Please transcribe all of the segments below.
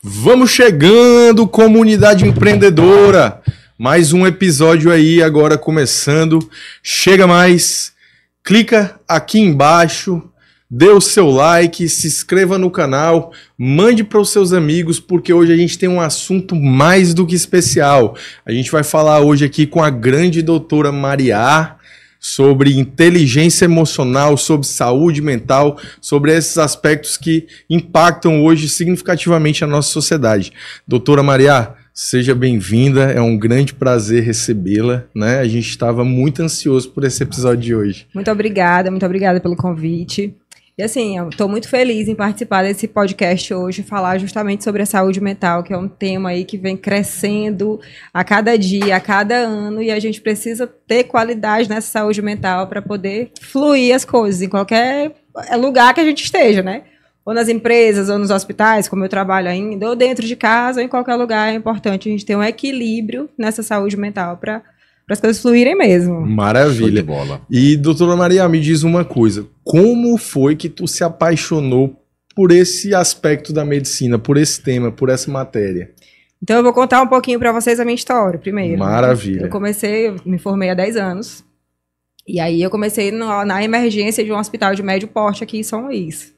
Vamos chegando, comunidade empreendedora. Mais um episódio aí agora começando. Chega mais, clica aqui embaixo, dê o seu like, se inscreva no canal, mande para os seus amigos, porque hoje a gente tem um assunto mais do que especial. A gente vai falar hoje aqui com a grande doutora Mariá sobre inteligência emocional, sobre saúde mental, sobre esses aspectos que impactam hoje significativamente a nossa sociedade. Doutora Mariá, seja bem-vinda, é um grande prazer recebê-la, né? A gente estava muito ansioso por esse episódio de hoje. Muito obrigada pelo convite. E assim, eu estou muito feliz em participar desse podcast hoje, falar justamente sobre a saúde mental, que é um tema aí que vem crescendo a cada dia, a cada ano, e a gente precisa ter qualidade nessa saúde mental para poder fluir as coisas em qualquer lugar que a gente esteja, né? Ou nas empresas, ou nos hospitais, como eu trabalho ainda, ou dentro de casa, ou em qualquer lugar. É importante a gente ter um equilíbrio nessa saúde mental para as coisas fluírem mesmo. Maravilha. Show de bola. E, doutora Mariá, me diz uma coisa. Como foi que tu se apaixonou por esse aspecto da medicina, por esse tema, por essa matéria? Então, eu vou contar um pouquinho para vocês a minha história primeiro. Maravilha. Eu me formei há 10 anos. E aí, eu comecei na emergência de um hospital de médio porte aqui em São Luís.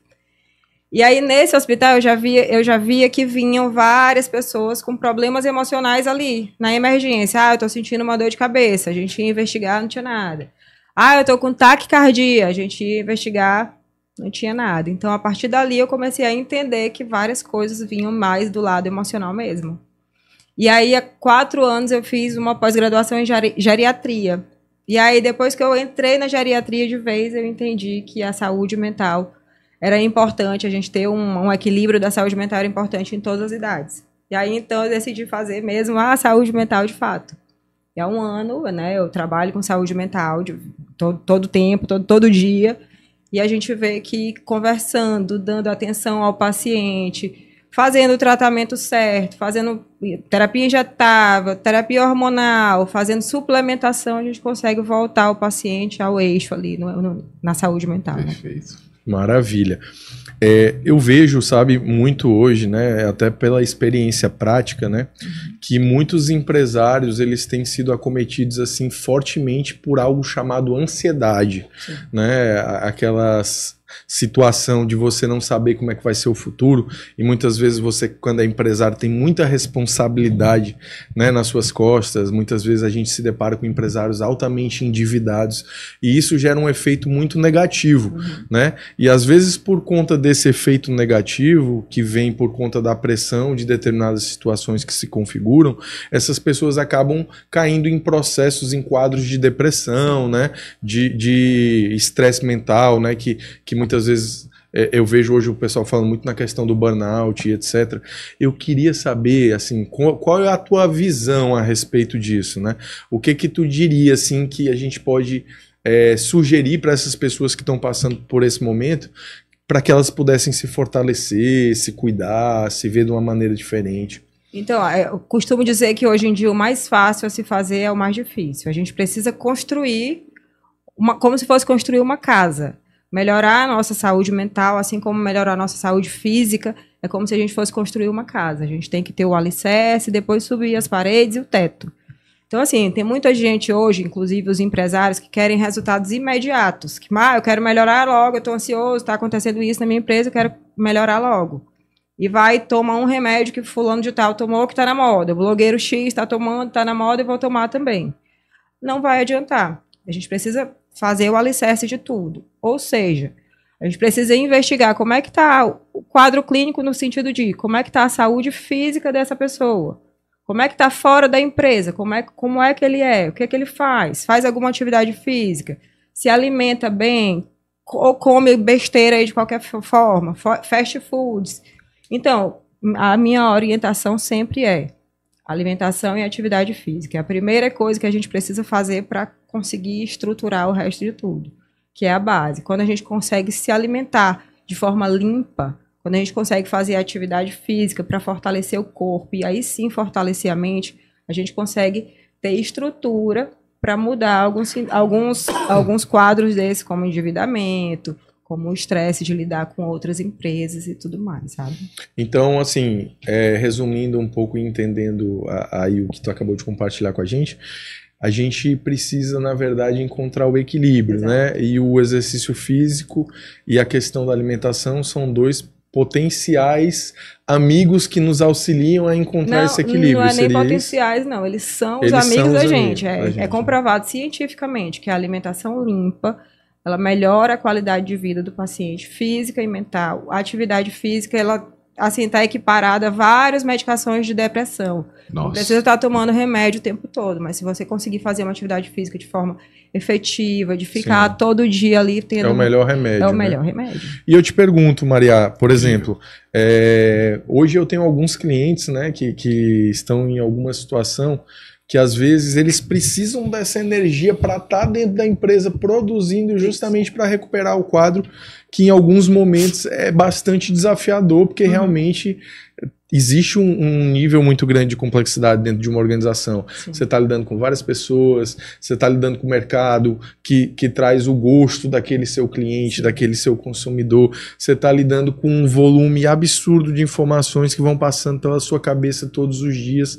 E aí, nesse hospital, eu já via que vinham várias pessoas com problemas emocionais ali, na emergência. Ah, eu tô sentindo uma dor de cabeça. A gente ia investigar, não tinha nada. Ah, eu tô com taquicardia. A gente ia investigar, não tinha nada. Então, a partir dali, eu comecei a entender que várias coisas vinham mais do lado emocional mesmo. E aí, há 4 anos, eu fiz uma pós-graduação em geriatria. E aí, depois que eu entrei na geriatria de vez, eu entendi que a saúde mental era importante, a gente ter um equilíbrio da saúde mental era importante em todas as idades. E aí, então, eu decidi fazer mesmo a saúde mental de fato. E há 1 ano, né, eu trabalho com saúde mental todo tempo, todo dia, e a gente vê que conversando, dando atenção ao paciente, fazendo o tratamento certo, fazendo terapia injetável, terapia hormonal, fazendo suplementação, a gente consegue voltar o paciente ao eixo ali na saúde mental. Perfeito. Né? Maravilha. Eu vejo, sabe, muito hoje, né, até pela experiência prática, né, que muitos empresários, eles têm sido acometidos, assim, fortemente por algo chamado ansiedade, né, aquelas situação de você não saber como é que vai ser o futuro, e muitas vezes você, quando é empresário, tem muita responsabilidade, né, nas suas costas. Muitas vezes a gente se depara com empresários altamente endividados, e isso gera um efeito muito negativo, né, e às vezes por conta desse efeito negativo, que vem por conta da pressão de determinadas situações que se configuram, essas pessoas acabam caindo em processos, em quadros de depressão, né, de estresse mental, né, que muitas vezes eu vejo hoje o pessoal falando muito na questão do burnout e etc. Eu queria saber, assim, qual é a tua visão a respeito disso, né? O que tu diria, assim, que a gente pode sugerir para essas pessoas que estão passando por esse momento, para que elas pudessem se fortalecer, se cuidar, se ver de uma maneira diferente? Então, eu costumo dizer que hoje em dia o mais fácil a se fazer é o mais difícil. A gente precisa construir, como se fosse construir uma casa. Melhorar a nossa saúde mental, assim como melhorar a nossa saúde física, é como se a gente fosse construir uma casa. A gente tem que ter o alicerce, depois subir as paredes e o teto. Então, assim, tem muita gente hoje, inclusive os empresários, que querem resultados imediatos. Que, eu quero melhorar logo, eu estou ansioso, está acontecendo isso na minha empresa, eu quero melhorar logo. E vai tomar um remédio que fulano de tal tomou, que está na moda. O blogueiro X está tomando, está na moda e vou tomar também. Não vai adiantar. A gente precisa fazer o alicerce de tudo. Ou seja, a gente precisa investigar como é que está o quadro clínico no sentido de como é que está a saúde física dessa pessoa, como é que está fora da empresa, como é que ele é, o que é que ele faz alguma atividade física, se alimenta bem, ou come besteira aí de qualquer forma, fast foods. Então, a minha orientação sempre é alimentação e atividade física. É a primeira coisa que a gente precisa fazer para conseguir estruturar o resto de tudo, que é a base. Quando a gente consegue se alimentar de forma limpa, quando a gente consegue fazer atividade física para fortalecer o corpo e aí sim fortalecer a mente, a gente consegue ter estrutura para mudar alguns quadros desses, como endividamento, como o estresse de lidar com outras empresas e tudo mais, sabe? Então, assim, resumindo um pouco e entendendo aí o que tu acabou de compartilhar com a gente precisa, na verdade, encontrar o equilíbrio, né? E o exercício físico e a questão da alimentação são dois potenciais amigos que nos auxiliam a encontrar esse equilíbrio. Não é nem Seria potenciais, isso? não. Eles são os Eles amigos são os da amigos gente. da gente. É comprovado cientificamente que a alimentação limpa, ela melhora a qualidade de vida do paciente, física e mental. A atividade física, ela assim, está equiparada a várias medicações de depressão. Nossa. Não precisa estar tomando remédio o tempo todo, mas se você conseguir fazer uma atividade física de forma efetiva, de ficar todo dia ali tendo... É o melhor remédio. É o melhor remédio. E eu te pergunto, Maria, por exemplo, hoje eu tenho alguns clientes, né, que estão em alguma situação que às vezes eles precisam dessa energia para estar dentro da empresa produzindo justamente para recuperar o quadro, que em alguns momentos é bastante desafiador, porque realmente existe um nível muito grande de complexidade dentro de uma organização. Sim. Você está lidando com várias pessoas, você está lidando com o mercado que traz o gosto daquele seu cliente, daquele seu consumidor, você está lidando com um volume absurdo de informações que vão passando pela sua cabeça todos os dias.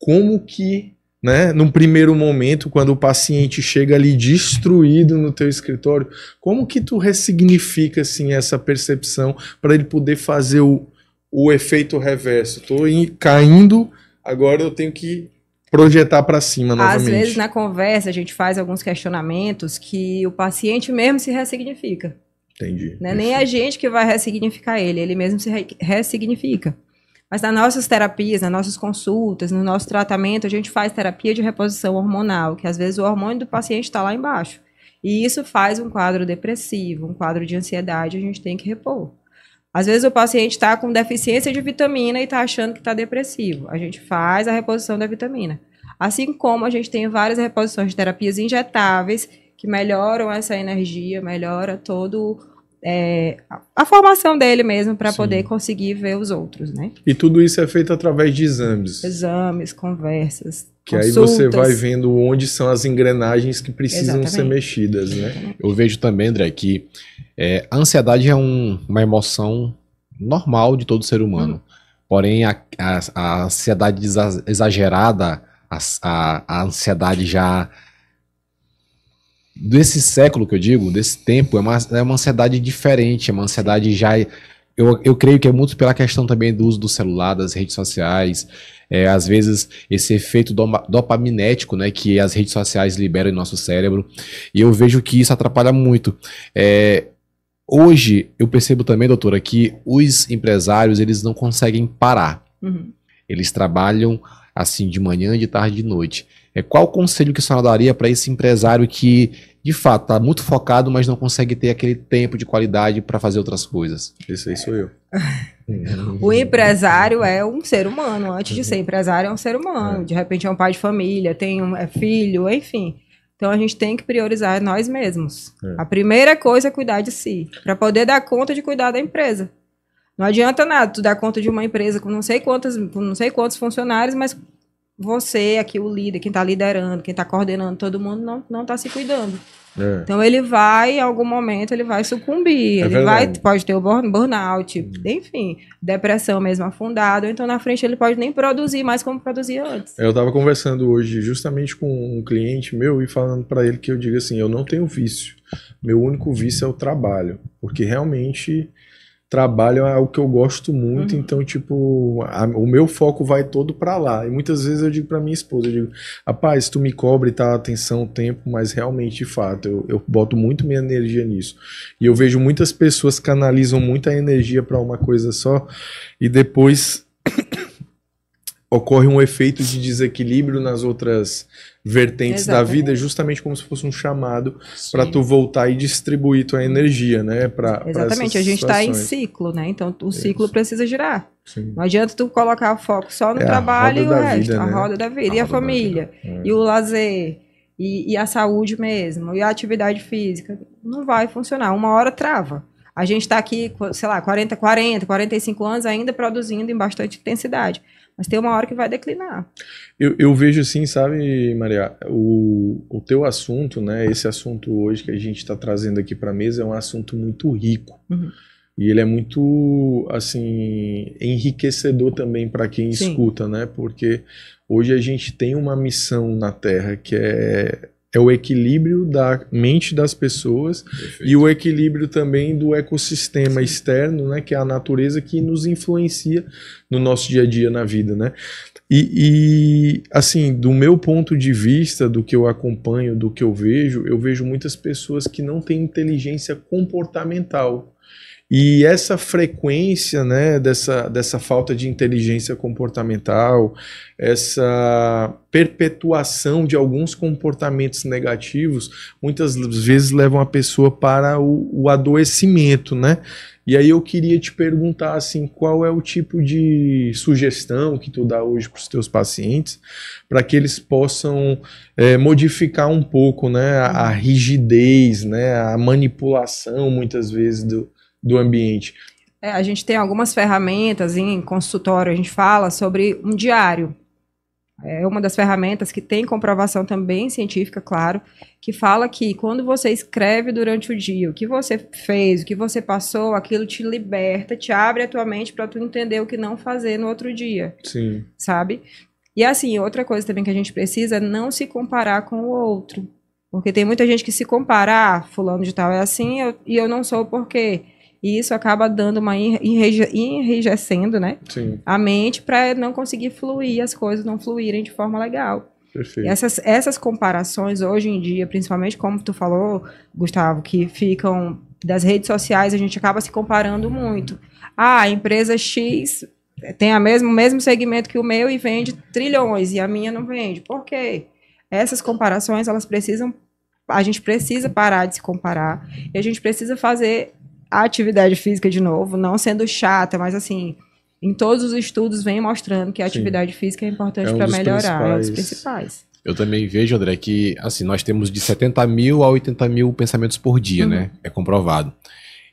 Como que, né, num primeiro momento, quando o paciente chega ali destruído no teu escritório, como que tu ressignifica assim, essa percepção para ele poder fazer o efeito reverso? Estou caindo, agora eu tenho que projetar para cima novamente. Às vezes na conversa a gente faz alguns questionamentos que o paciente mesmo se ressignifica. Entendi. Não é nem a gente que vai ressignificar ele mesmo se ressignifica. Mas nas nossas terapias, nas nossas consultas, no nosso tratamento, a gente faz terapia de reposição hormonal, que às vezes o hormônio do paciente está lá embaixo. E isso faz um quadro depressivo, um quadro de ansiedade, a gente tem que repor. Às vezes o paciente está com deficiência de vitamina e está achando que está depressivo. A gente faz a reposição da vitamina. Assim como a gente tem várias reposições de terapias injetáveis que melhoram essa energia, melhora todo... a formação dele mesmo para poder conseguir ver os outros, né? E tudo isso é feito através de exames. Exames, conversas, que consultas. Aí você vai vendo onde são as engrenagens que precisam ser mexidas, né? Eu vejo também, André, que a ansiedade é uma emoção normal de todo ser humano. Porém, a ansiedade exagerada, a ansiedade já... desse século que eu digo, desse tempo, é uma ansiedade diferente, é uma ansiedade já... Eu creio que é muito pela questão também do uso do celular, das redes sociais, às vezes esse efeito dopaminético, né, que as redes sociais liberam em nosso cérebro, e eu vejo que isso atrapalha muito. Hoje, eu percebo também, doutora, que os empresários, eles não conseguem parar. Eles trabalham assim de manhã, de tarde, de noite. Qual o conselho que a senhora daria para esse empresário que, de fato, está muito focado, mas não consegue ter aquele tempo de qualidade para fazer outras coisas? Esse aí sou eu. O empresário é um ser humano. Antes de ser empresário, é um ser humano. De repente é um pai de família, tem filho, enfim. Então a gente tem que priorizar nós mesmos. A primeira coisa é cuidar de si, para poder dar conta de cuidar da empresa. Não adianta nada tu dar conta de uma empresa com não sei quantos funcionários, mas você aqui, o líder, quem está liderando, quem está coordenando, todo mundo não está se cuidando. Então ele vai, em algum momento, ele vai sucumbir. Pode ter o burnout, enfim, depressão mesmo afundada, ou então na frente ele pode nem produzir mais como produzia antes. Eu estava conversando hoje justamente com um cliente meu e falando para ele que eu digo assim, eu não tenho vício. Meu único vício é o trabalho, porque realmente... trabalho é algo que eu gosto muito, então, tipo, o meu foco vai todo pra lá. E muitas vezes eu digo pra minha esposa, eu digo, rapaz, tu me cobre, tá, atenção, tempo, mas realmente, de fato, eu boto muito minha energia nisso. E eu vejo muitas pessoas canalizam muita energia pra uma coisa só, e depois ocorre um efeito de desequilíbrio nas outras vertentes da vida, justamente como se fosse um chamado para tu voltar e distribuir tua energia, né? Exatamente, a gente está em ciclo, né? Então o ciclo precisa girar. Sim. Não adianta tu colocar o foco só no trabalho e o resto, vida, a né? roda da vida, e a família, e o lazer, e a saúde mesmo, e a atividade física. Não vai funcionar, uma hora trava. A gente está aqui, sei lá, 45 anos ainda produzindo em bastante intensidade. Mas tem uma hora que vai declinar. Eu vejo assim, sabe, Maria, o teu assunto, né, esse assunto hoje que a gente está trazendo aqui para a mesa é um assunto muito rico. E ele é muito, assim, enriquecedor também para quem escuta, né, porque hoje a gente tem uma missão na Terra que é o equilíbrio da mente das pessoas. Perfeito. E o equilíbrio também do ecossistema externo, né, que é a natureza que nos influencia no nosso dia a dia na vida, né? E assim, do meu ponto de vista, do que eu acompanho, do que eu vejo muitas pessoas que não têm inteligência comportamental. E essa frequência, né, dessa falta de inteligência comportamental, essa perpetuação de alguns comportamentos negativos, muitas vezes levam a pessoa para o adoecimento, né? E aí eu queria te perguntar, assim, qual é o tipo de sugestão que tu dá hoje para os teus pacientes, para que eles possam modificar um pouco, né, a rigidez, né, a manipulação, muitas vezes, do ambiente. A gente tem algumas ferramentas em consultório, a gente fala sobre um diário. É uma das ferramentas que tem comprovação também científica, claro, que fala que quando você escreve durante o dia o que você fez, o que você passou, aquilo te liberta, te abre a tua mente para tu entender o que não fazer no outro dia. Sim. Sabe? E assim, outra coisa também que a gente precisa é não se comparar com o outro. Porque tem muita gente que se compara, fulano de tal é assim e eu não sou por quê? E isso acaba dando uma enrijecendo, né? Sim. A mente para não conseguir fluir, as coisas não fluírem de forma legal. Perfeito. E essas comparações hoje em dia, principalmente como tu falou, Gustavo, que ficam das redes sociais, a gente acaba se comparando muito. A empresa X tem o mesmo segmento que o meu e vende trilhões, e a minha não vende. Por quê? Essas comparações, a gente precisa parar de se comparar, e a gente precisa fazer a atividade física de novo, não sendo chata, mas assim, em todos os estudos vem mostrando que a atividade física é importante para melhorar, é um dos principais. Eu também vejo, André, que assim, nós temos de 70 mil a 80 mil pensamentos por dia, né? É comprovado.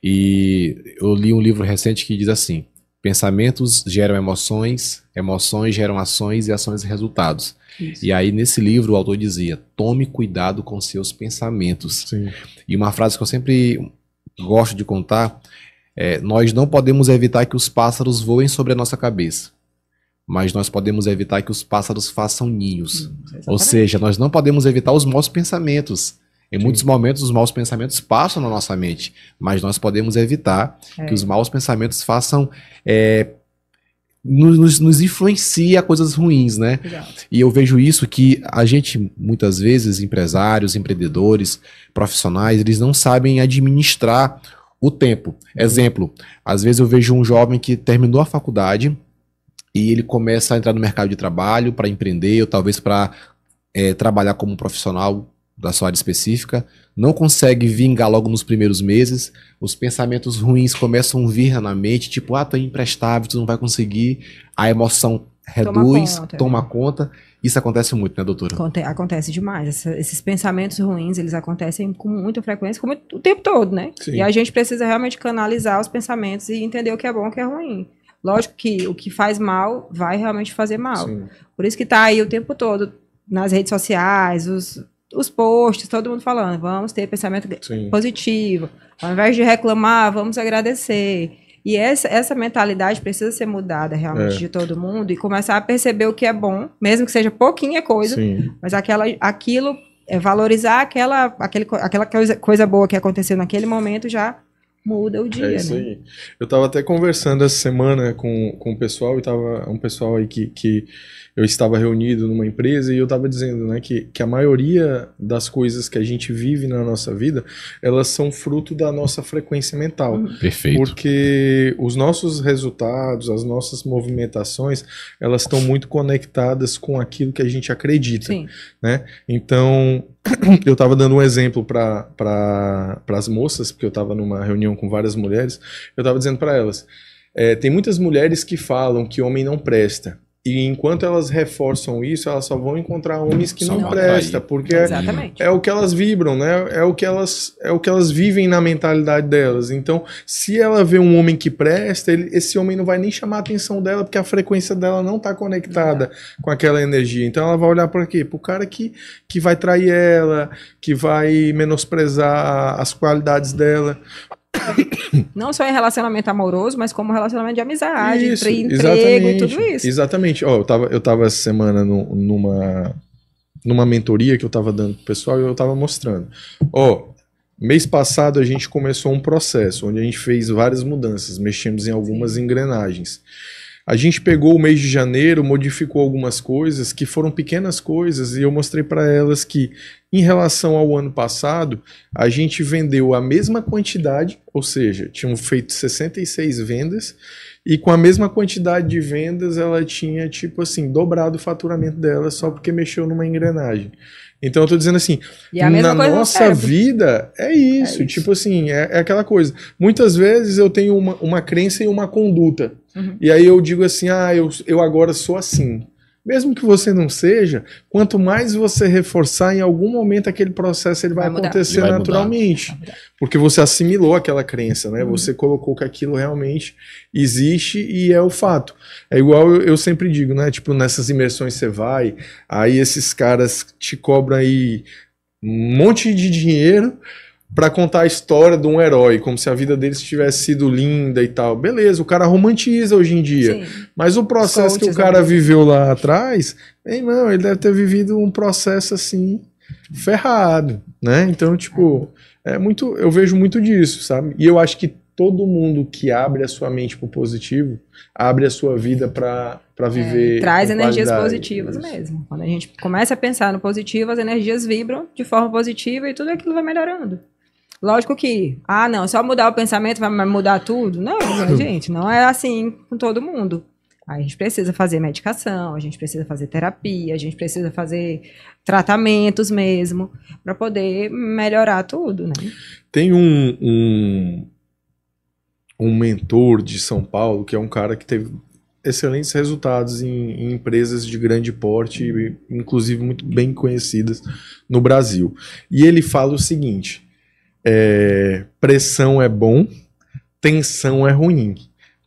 E eu li um livro recente que diz assim: pensamentos geram emoções, emoções geram ações e ações resultados. Isso. E aí, nesse livro, o autor dizia: tome cuidado com seus pensamentos. Sim. E uma frase que eu sempre gosto de contar nós não podemos evitar que os pássaros voem sobre a nossa cabeça, mas nós podemos evitar que os pássaros façam ninhos. Ou seja, nós não podemos evitar os maus pensamentos. Em muitos momentos os maus pensamentos passam na nossa mente, mas nós podemos evitar que os maus pensamentos façam nos influenciem a coisas ruins, né? Exato. E eu vejo isso que a gente, muitas vezes, empresários, empreendedores, profissionais, eles não sabem administrar o tempo. Exemplo, às vezes eu vejo um jovem que terminou a faculdade e ele começa a entrar no mercado de trabalho para empreender ou talvez para trabalhar como profissional da sua área específica, não consegue vingar logo nos primeiros meses, os pensamentos ruins começam a vir na mente, tipo, tu é imprestável, tu não vai conseguir, a emoção reduz, toma conta. Isso acontece muito, né, doutora? Acontece demais. Esses pensamentos ruins, eles acontecem com muita frequência, o tempo todo, né? Sim. E a gente precisa realmente canalizar os pensamentos e entender o que é bom e o que é ruim. Lógico que o que faz mal vai realmente fazer mal. Sim. Por isso que tá aí o tempo todo nas redes sociais, os posts, todo mundo falando, vamos ter pensamento positivo, ao invés de reclamar, vamos agradecer. E essa mentalidade precisa ser mudada realmente de todo mundo e começar a perceber o que é bom, mesmo que seja pouquinha coisa, mas aquilo valorizar aquela coisa boa que aconteceu naquele momento já muda o dia, É isso né? aí. Eu estava até conversando essa semana com o pessoal, e tava um pessoal aí que eu estava reunido numa empresa, e eu estava dizendo, né, que a maioria das coisas que a gente vive na nossa vida, elas são fruto da nossa frequência mental. Perfeito. Porque os nossos resultados, as nossas movimentações, elas estão muito conectadas com aquilo que a gente acredita. Sim. Né? Então, eu estava dando um exemplo para as moças, porque eu estava numa reunião com várias mulheres, eu estava dizendo para elas, tem muitas mulheres que falam que homem não presta. E enquanto elas reforçam isso, elas só vão encontrar homens que Só não vão prestam, atrair. porque Exatamente. é o que elas vibram, né? É o que elas vivem na mentalidade delas. Então, se ela vê um homem que presta, esse homem não vai nem chamar a atenção dela, porque a frequência dela não está conectada com aquela energia. Então, ela vai olhar para quê? Para o cara que vai trair ela, que vai menosprezar as qualidades dela. Não só em relacionamento amoroso, mas como relacionamento de amizade, Isso, emprego exatamente, e tudo isso. Exatamente. Ó, eu tava essa semana numa mentoria que eu tava dando pro pessoal e eu tava mostrando. Ó, mês passado a gente começou um processo onde a gente fez várias mudanças, mexemos em algumas engrenagens. A gente pegou o mês de janeiro, modificou algumas coisas que foram pequenas coisas e eu mostrei para elas que, em relação ao ano passado, a gente vendeu a mesma quantidade, ou seja, tinham feito 66 vendas e com a mesma quantidade de vendas ela tinha, tipo assim, dobrado o faturamento dela só porque mexeu numa engrenagem. Então eu tô dizendo assim, E a mesma na coisa no nossa cérebro. vida é isso, tipo assim, é aquela coisa. Muitas vezes eu tenho uma crença e uma conduta. E aí eu digo assim, eu agora sou assim. Mesmo que você não seja, quanto mais você reforçar, em algum momento aquele processo ele vai Vai mudar. acontecer Vai naturalmente. Porque você assimilou aquela crença, né? Você colocou que aquilo realmente existe e é o fato. É igual eu sempre digo, né? Tipo, nessas imersões você vai, aí esses caras te cobram aí um monte de dinheiro pra contar a história de um herói, como se a vida deles tivesse sido linda e tal. Beleza, o cara romantiza hoje em dia. Sim. Mas o processo que o Coaches, cara né? viveu lá atrás, irmão, ele deve ter vivido um processo assim, ferrado, né? Então, tipo, eu vejo muito disso, sabe? E eu acho que todo mundo que abre a sua mente pro positivo, abre a sua vida pra viver. Traz com energias qualidade. positivas Isso. mesmo. Quando a gente começa a pensar no positivo, as energias vibram de forma positiva e tudo aquilo vai melhorando. Lógico que, não, só mudar o pensamento vai mudar tudo. Não, gente, não é assim com todo mundo. Aí a gente precisa fazer medicação, a gente precisa fazer terapia, a gente precisa fazer tratamentos mesmo, para poder melhorar tudo, né? Tem um mentor de São Paulo, que é um cara que teve excelentes resultados em empresas de grande porte, inclusive muito bem conhecidas no Brasil. E ele fala o seguinte, pressão é bom, tensão é ruim.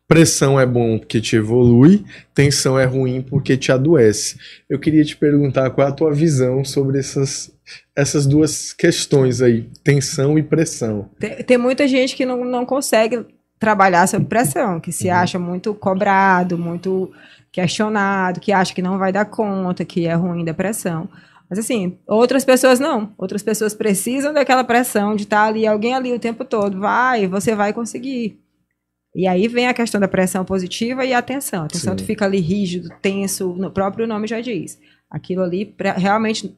Pressão é bom porque te evolui, tensão é ruim porque te adoece. Eu queria te perguntar qual é a tua visão sobre essas duas questões aí, tensão e pressão. Tem muita gente que não consegue trabalhar sob pressão, que se acha muito cobrado, muito questionado, que acha que não vai dar conta, que é ruim da pressão. Mas assim, outras pessoas não. Outras pessoas precisam daquela pressão de estar ali, alguém ali o tempo todo. Você vai conseguir. E aí vem a questão da pressão positiva e a tensão. A tensão, tu fica ali rígido, tenso, o próprio nome já diz. Aquilo ali realmente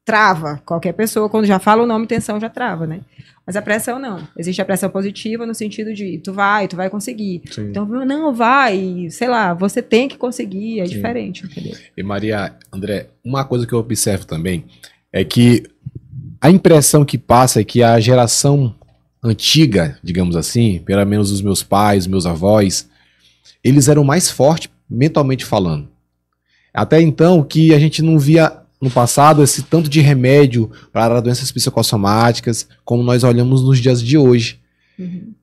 trava qualquer pessoa. Quando já fala o nome tensão, já trava, né? Mas a pressão não. Existe a pressão positiva no sentido de tu vai conseguir. Sim. Então, não, vai, sei lá, você tem que conseguir, é Sim. diferente, entendeu? E Maria, André, uma coisa que eu observo também é que a impressão que passa é que a geração antiga, digamos assim, pelo menos os meus pais, meus avós, eles eram mais fortes mentalmente falando. Até então que a gente não via no passado esse tanto de remédio para doenças psicossomáticas como nós olhamos nos dias de hoje.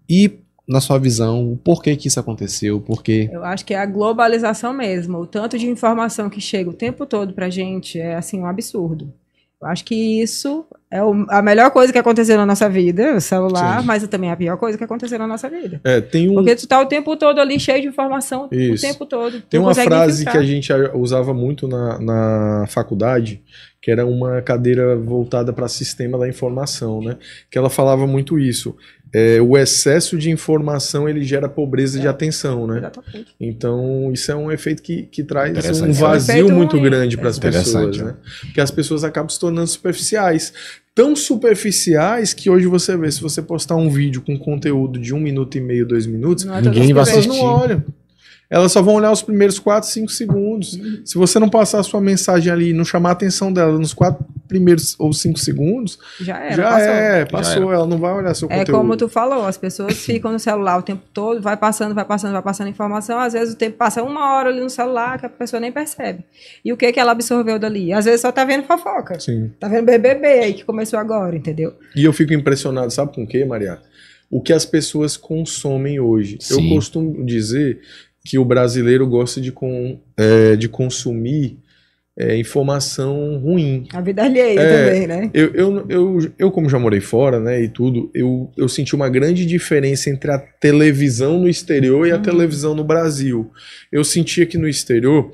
E, na sua visão, o porquê que isso aconteceu? Porquê? Eu acho que é a globalização mesmo. O tanto de informação que chega o tempo todo pra gente é, assim, um absurdo. Eu acho que isso é a melhor coisa que aconteceu na nossa vida, o celular, Sim. mas também é a pior coisa que aconteceu na nossa vida. Tem Porque tu tá o tempo todo ali cheio de informação, Isso. o tempo todo. Tem Não uma consegue frase filtrar. que a gente usava muito na faculdade, que era uma cadeira voltada para sistema da informação, né? Que ela falava muito isso. O excesso de informação ele gera pobreza de atenção, né? Exatamente. Então isso é um efeito que traz Interessante. um vazio É um efeito muito ruim. grande para as pessoas, Interessante, né? Porque as pessoas acabam se tornando superficiais. Tão superficiais que hoje você vê, se você postar um vídeo com conteúdo de 1 minuto e meio, 2 minutos, Não é Ninguém todas vai as as pessoas assistir. não olham. Elas só vão olhar os primeiros 4, 5 segundos. Se você não passar a sua mensagem ali, não chamar a atenção dela nos primeiros ou 5 segundos, já era, passou. Ela não vai olhar seu conteúdo. É como tu falou, as pessoas ficam no celular o tempo todo, vai passando informação, às vezes o tempo passa 1 hora ali no celular que a pessoa nem percebe. E o que ela absorveu dali? Às vezes só tá vendo fofoca. Sim. Tá vendo BBB aí, que começou agora, entendeu? E eu fico impressionado, sabe com o quê, Maria? O que as pessoas consomem hoje. Sim. Eu costumo dizer que o brasileiro gosta de consumir informação ruim. A vida alheia também, né? Eu, como já morei fora, né, e tudo, eu senti uma grande diferença entre a televisão no exterior e a televisão no Brasil. Eu sentia que no exterior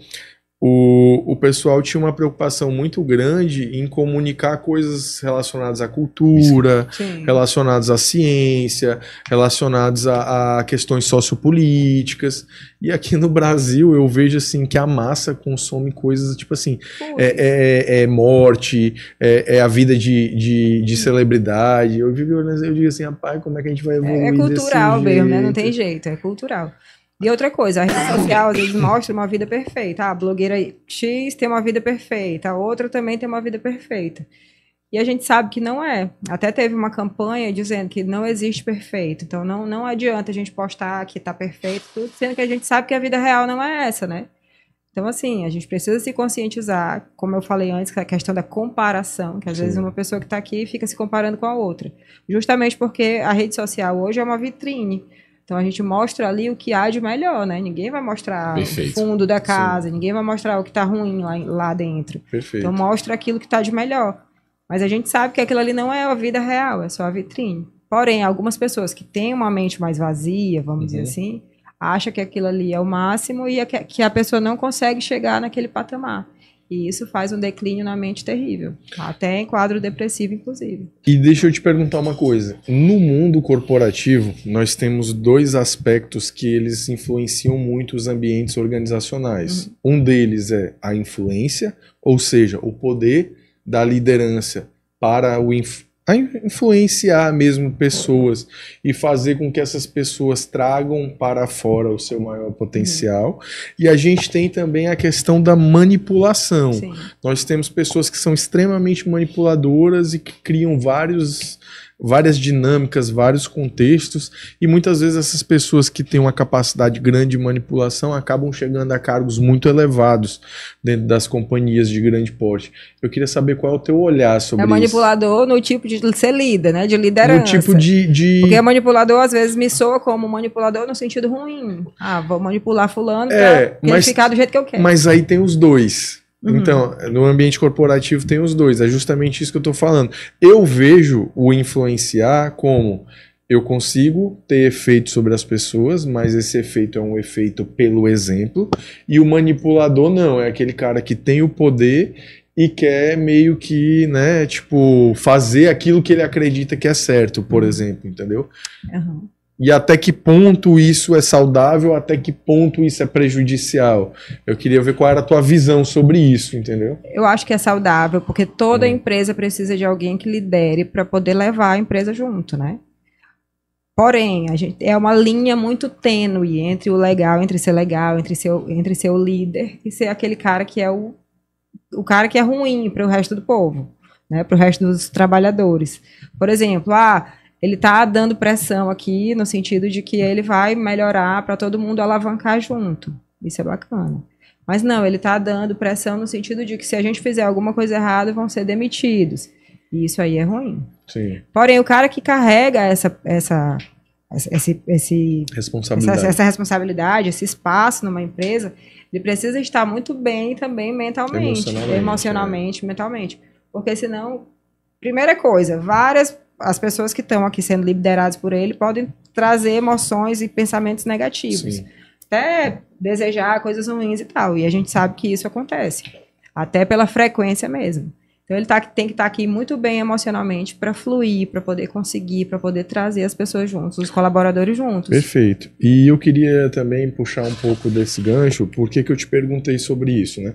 o pessoal tinha uma preocupação muito grande em comunicar coisas relacionadas à cultura, Sim. relacionadas à ciência, relacionadas a questões sociopolíticas. E aqui no Brasil eu vejo assim que a massa consome coisas tipo assim, morte, a vida de celebridade. Eu digo assim, rapaz, como é que a gente vai evoluir É cultural desse mesmo, né? Não jeito? tem jeito, é cultural. E outra coisa, a rede social às vezes mostra uma vida perfeita. A blogueira X tem uma vida perfeita, a outra também tem uma vida perfeita. E a gente sabe que não é. Até teve uma campanha dizendo que não existe perfeito. Então não adianta a gente postar que tá perfeito, tudo, sendo que a gente sabe que a vida real não é essa, né? Então, assim, a gente precisa se conscientizar, como eu falei antes, que a questão da comparação, que às vezes uma pessoa que está aqui fica se comparando com a outra. Justamente porque a rede social hoje é uma vitrine. Então a gente mostra ali o que há de melhor, né? Ninguém vai mostrar o fundo da casa, ninguém vai mostrar o que está ruim lá dentro. Perfeito. Então mostra aquilo que está de melhor. Mas a gente sabe que aquilo ali não é a vida real, é só a vitrine. Porém, algumas pessoas que têm uma mente mais vazia, vamos dizer assim, acham que aquilo ali é o máximo e que a pessoa não consegue chegar naquele patamar. E isso faz um declínio na mente terrível. Até em quadro depressivo, inclusive. E deixa eu te perguntar uma coisa. No mundo corporativo, nós temos 2 aspectos que eles influenciam muito os ambientes organizacionais. Um deles é a influência, ou seja, o poder da liderança para influenciar mesmo pessoas e fazer com que essas pessoas tragam para fora o seu maior potencial. E a gente tem também a questão da manipulação. Sim. Nós temos pessoas que são extremamente manipuladoras e que criam várias dinâmicas, vários contextos, e muitas vezes essas pessoas que têm uma capacidade grande de manipulação acabam chegando a cargos muito elevados dentro das companhias de grande porte. Eu queria saber qual é o teu olhar sobre isso. É manipulador no tipo de ser líder, né? De liderança. No tipo Porque manipulador às vezes me soa como manipulador no sentido ruim. Ah, vou manipular fulano pra ele ficar do jeito que eu quero. Mas aí tem os dois. Então, no ambiente corporativo tem os dois, é justamente isso que eu estou falando. Eu vejo o influenciar como eu consigo ter efeito sobre as pessoas, mas esse efeito é um efeito pelo exemplo, e o manipulador não, é aquele cara que tem o poder e quer meio que, né, tipo, fazer aquilo que ele acredita que é certo, por exemplo, entendeu? E até que ponto isso é saudável, até que ponto isso é prejudicial. Eu queria ver qual era a tua visão sobre isso, entendeu? Eu acho que é saudável, porque toda empresa precisa de alguém que lidere para poder levar a empresa junto, né? Porém, é uma linha muito tênue entre o legal, entre ser o líder e ser aquele cara que é o cara que é ruim para o resto do povo, né? Para o resto dos trabalhadores. Por exemplo, ele está dando pressão aqui no sentido de que ele vai melhorar para todo mundo alavancar junto. Isso é bacana. Mas não, ele está dando pressão no sentido de que se a gente fizer alguma coisa errada, vão ser demitidos. E isso aí é ruim. Sim. Porém, o cara que carrega essa responsabilidade, esse espaço numa empresa, ele precisa estar muito bem também mentalmente, emocionalmente, mentalmente. Porque senão, primeira coisa, as pessoas que estão aqui sendo lideradas por ele podem trazer emoções e pensamentos negativos. Sim. Até desejar coisas ruins e tal. E a gente sabe que isso acontece. Até pela frequência mesmo. Então ele tem que estar aqui muito bem emocionalmente para fluir, para poder conseguir, para poder trazer as pessoas juntos, os colaboradores juntos. Perfeito. E eu queria também puxar um pouco desse gancho. Por que eu te perguntei sobre isso, né?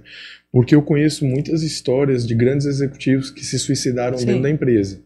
Porque eu conheço muitas histórias de grandes executivos que se suicidaram dentro da empresa.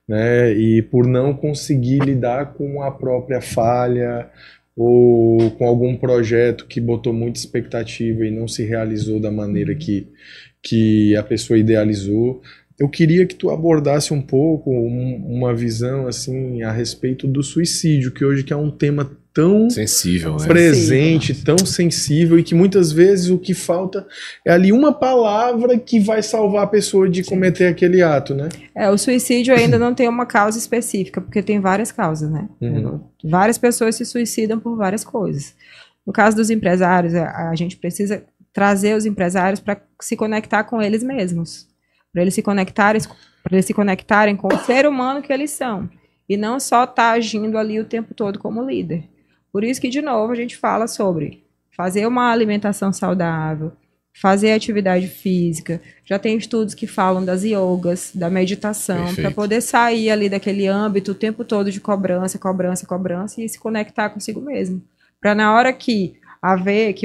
Né, e por não conseguir lidar com a própria falha ou com algum projeto que botou muita expectativa e não se realizou da maneira que a pessoa idealizou, eu queria que tu abordasse um pouco uma visão assim a respeito do suicídio, que hoje que é um tema tão Sensível, né? presente, tão sensível, e que muitas vezes o que falta é ali uma palavra que vai salvar a pessoa de cometer aquele ato, né? O suicídio ainda não tem uma causa específica, porque tem várias causas, né? Várias pessoas se suicidam por várias coisas. No caso dos empresários, a gente precisa trazer os empresários para se conectar com eles mesmos, para eles se conectarem com o ser humano que eles são, e não só estar agindo ali o tempo todo como líder. Por isso que, de novo, a gente fala sobre fazer uma alimentação saudável, fazer atividade física. Já tem estudos que falam das yogas, da meditação, para poder sair ali daquele âmbito o tempo todo de cobrança e se conectar consigo mesmo. Para na hora que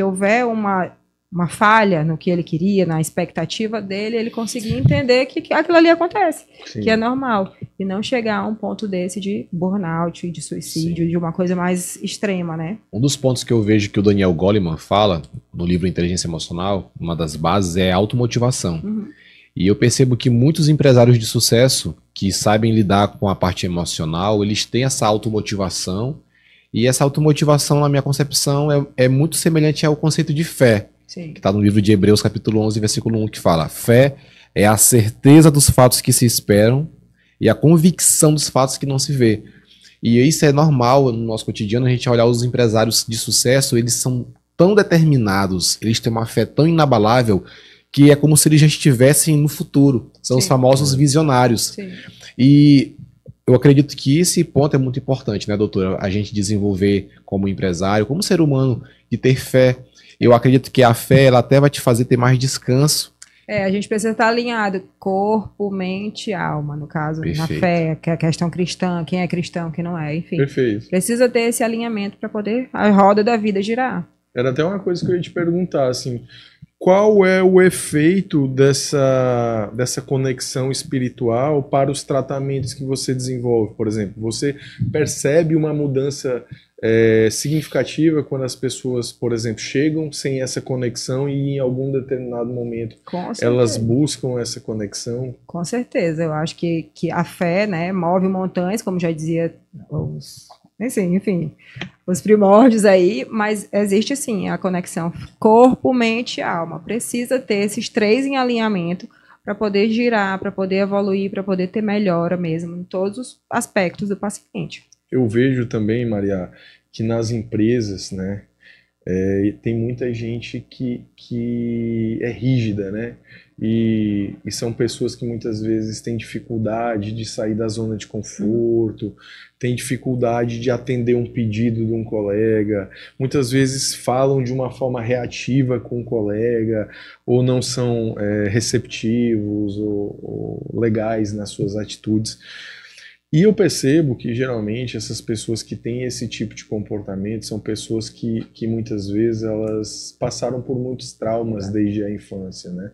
houver uma falha no que ele queria, na expectativa dele, ele conseguir entender que aquilo ali acontece, que é normal, e não chegar a um ponto desse de burnout, de suicídio, de uma coisa mais extrema, né? Um dos pontos que eu vejo que o Daniel Goleman fala no livro Inteligência Emocional, uma das bases é a automotivação. E eu percebo que muitos empresários de sucesso que sabem lidar com a parte emocional, eles têm essa automotivação, e essa automotivação, na minha concepção, é muito semelhante ao conceito de fé. Que está no livro de Hebreus, capítulo 11, versículo 1, que fala: fé é a certeza dos fatos que se esperam e a convicção dos fatos que não se vê. E isso é normal no nosso cotidiano, a gente olhar os empresários de sucesso, eles são tão determinados, eles têm uma fé tão inabalável, que é como se eles já estivessem no futuro. São os famosos visionários. E eu acredito que esse ponto é muito importante, né, doutora? A gente desenvolver como empresário, como ser humano, de ter fé. Eu acredito que a fé, ela até vai te fazer ter mais descanso. A gente precisa estar alinhado, corpo, mente e alma, no caso, na fé, que é a questão cristã, quem é cristão, quem não é, enfim. Precisa ter esse alinhamento para poder a roda da vida girar. Era até uma coisa que eu ia te perguntar, assim, qual é o efeito dessa conexão espiritual para os tratamentos que você desenvolve? Por exemplo, você percebe uma mudança significativa quando as pessoas, por exemplo, chegam sem essa conexão e em algum determinado momento elas buscam essa conexão? Com certeza, eu acho que a fé, né, move montanhas, como já dizia os primórdios aí, mas existe sim a conexão corpo, mente e alma. Precisa ter esses três em alinhamento para poder girar, para poder evoluir, para poder ter melhora mesmo em todos os aspectos do paciente. Eu vejo também, Maria, que nas empresas, né, tem muita gente que é rígida, né? E são pessoas que muitas vezes têm dificuldade de sair da zona de conforto, têm dificuldade de atender um pedido de um colega, muitas vezes falam de uma forma reativa com o colega, ou não são receptivos ou legais nas suas atitudes. E eu percebo que, geralmente, essas pessoas que têm esse tipo de comportamento são pessoas que muitas vezes elas passaram por muitos traumas desde a infância, né?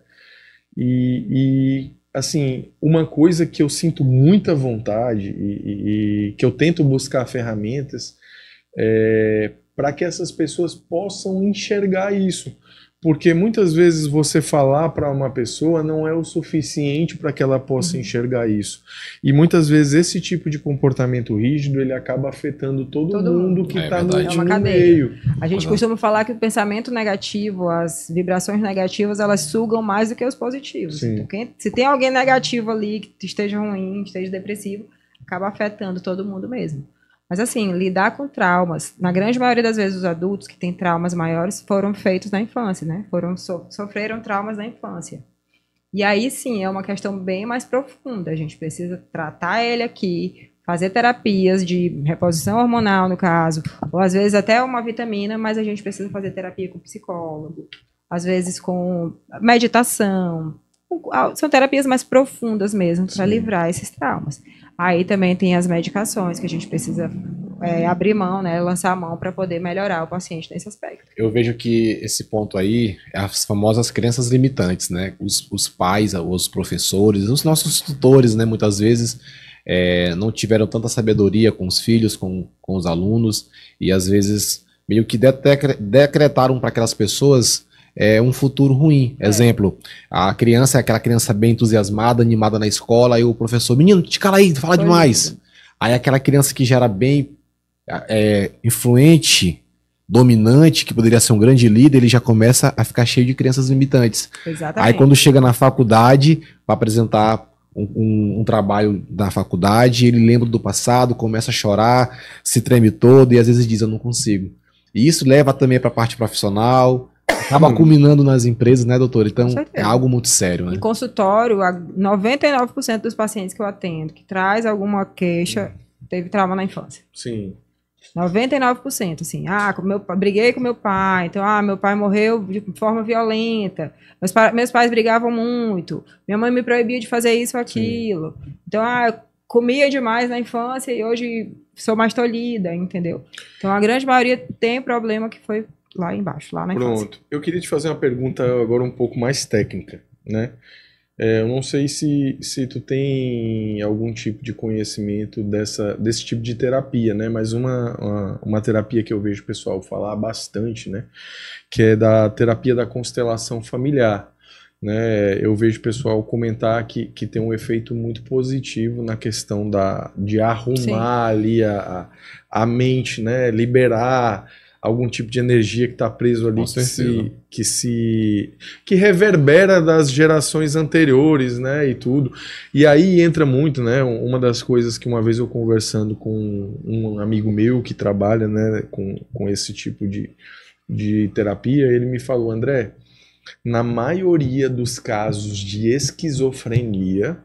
E assim, uma coisa que eu sinto muita vontade e que eu tento buscar ferramentas para que essas pessoas possam enxergar isso. Porque muitas vezes você falar para uma pessoa não é o suficiente para que ela possa enxergar isso. E muitas vezes esse tipo de comportamento rígido, ele acaba afetando todo mundo que está no meio. A gente costuma falar que o pensamento negativo, as vibrações negativas, elas sugam mais do que os positivos. Então, se tem alguém negativo ali, que esteja ruim, esteja depressivo, acaba afetando todo mundo mesmo. Mas assim, lidar com traumas, na grande maioria das vezes os adultos que têm traumas maiores foram feitos na infância, né? Sofreram traumas na infância. E aí sim, é uma questão bem mais profunda. A gente precisa tratar ele aqui, fazer terapias de reposição hormonal, no caso, ou às vezes até uma vitamina, mas a gente precisa fazer terapia com psicólogo, às vezes com meditação. São terapias mais profundas mesmo, para livrar esses traumas. Aí também tem as medicações que a gente precisa abrir mão, né, lançar a mão para poder melhorar o paciente nesse aspecto. Eu vejo que esse ponto aí é as famosas crenças limitantes, né? Os pais, os professores, os nossos tutores, né, muitas vezes não tiveram tanta sabedoria com os filhos, com os alunos, e às vezes meio que decretaram para aquelas pessoas um futuro ruim. Exemplo, a criança é aquela criança bem entusiasmada, animada na escola, aí o professor, menino, te cala aí, fala demais. Aí aquela criança que já era bem influente, dominante, que poderia ser um grande líder, ele já começa a ficar cheio de crenças limitantes. Exatamente. Aí quando chega na faculdade, para apresentar um trabalho na faculdade, ele lembra do passado, começa a chorar, se treme todo e às vezes diz, eu não consigo. E isso leva também para a parte profissional, acaba culminando nas empresas, né, doutor? Então é algo muito sério, né? Em consultório, 99% dos pacientes que eu atendo que traz alguma queixa teve trauma na infância. Sim. 99%, assim, briguei com meu pai, então, meu pai morreu de forma violenta, meus pais brigavam muito, minha mãe me proibia de fazer isso ou aquilo, então, eu comia demais na infância e hoje sou mais tolhida, entendeu? Então, a grande maioria tem problema que foi lá embaixo, lá na infância. Pronto, eu queria te fazer uma pergunta agora um pouco mais técnica, né? Eu não sei se tu tem algum tipo de conhecimento desse tipo de terapia, né? Mas uma terapia que eu vejo o pessoal falar bastante, né? Que é da terapia da constelação familiar, né? Eu vejo o pessoal comentar que tem um efeito muito positivo na questão de arrumar ali a mente, né? Liberar algum tipo de energia que está preso ali, que reverbera das gerações anteriores, né, e tudo. E aí entra muito, né, uma das coisas que uma vez eu conversando com um amigo meu que trabalha, né, com esse tipo de terapia, ele me falou, André, na maioria dos casos de esquizofrenia,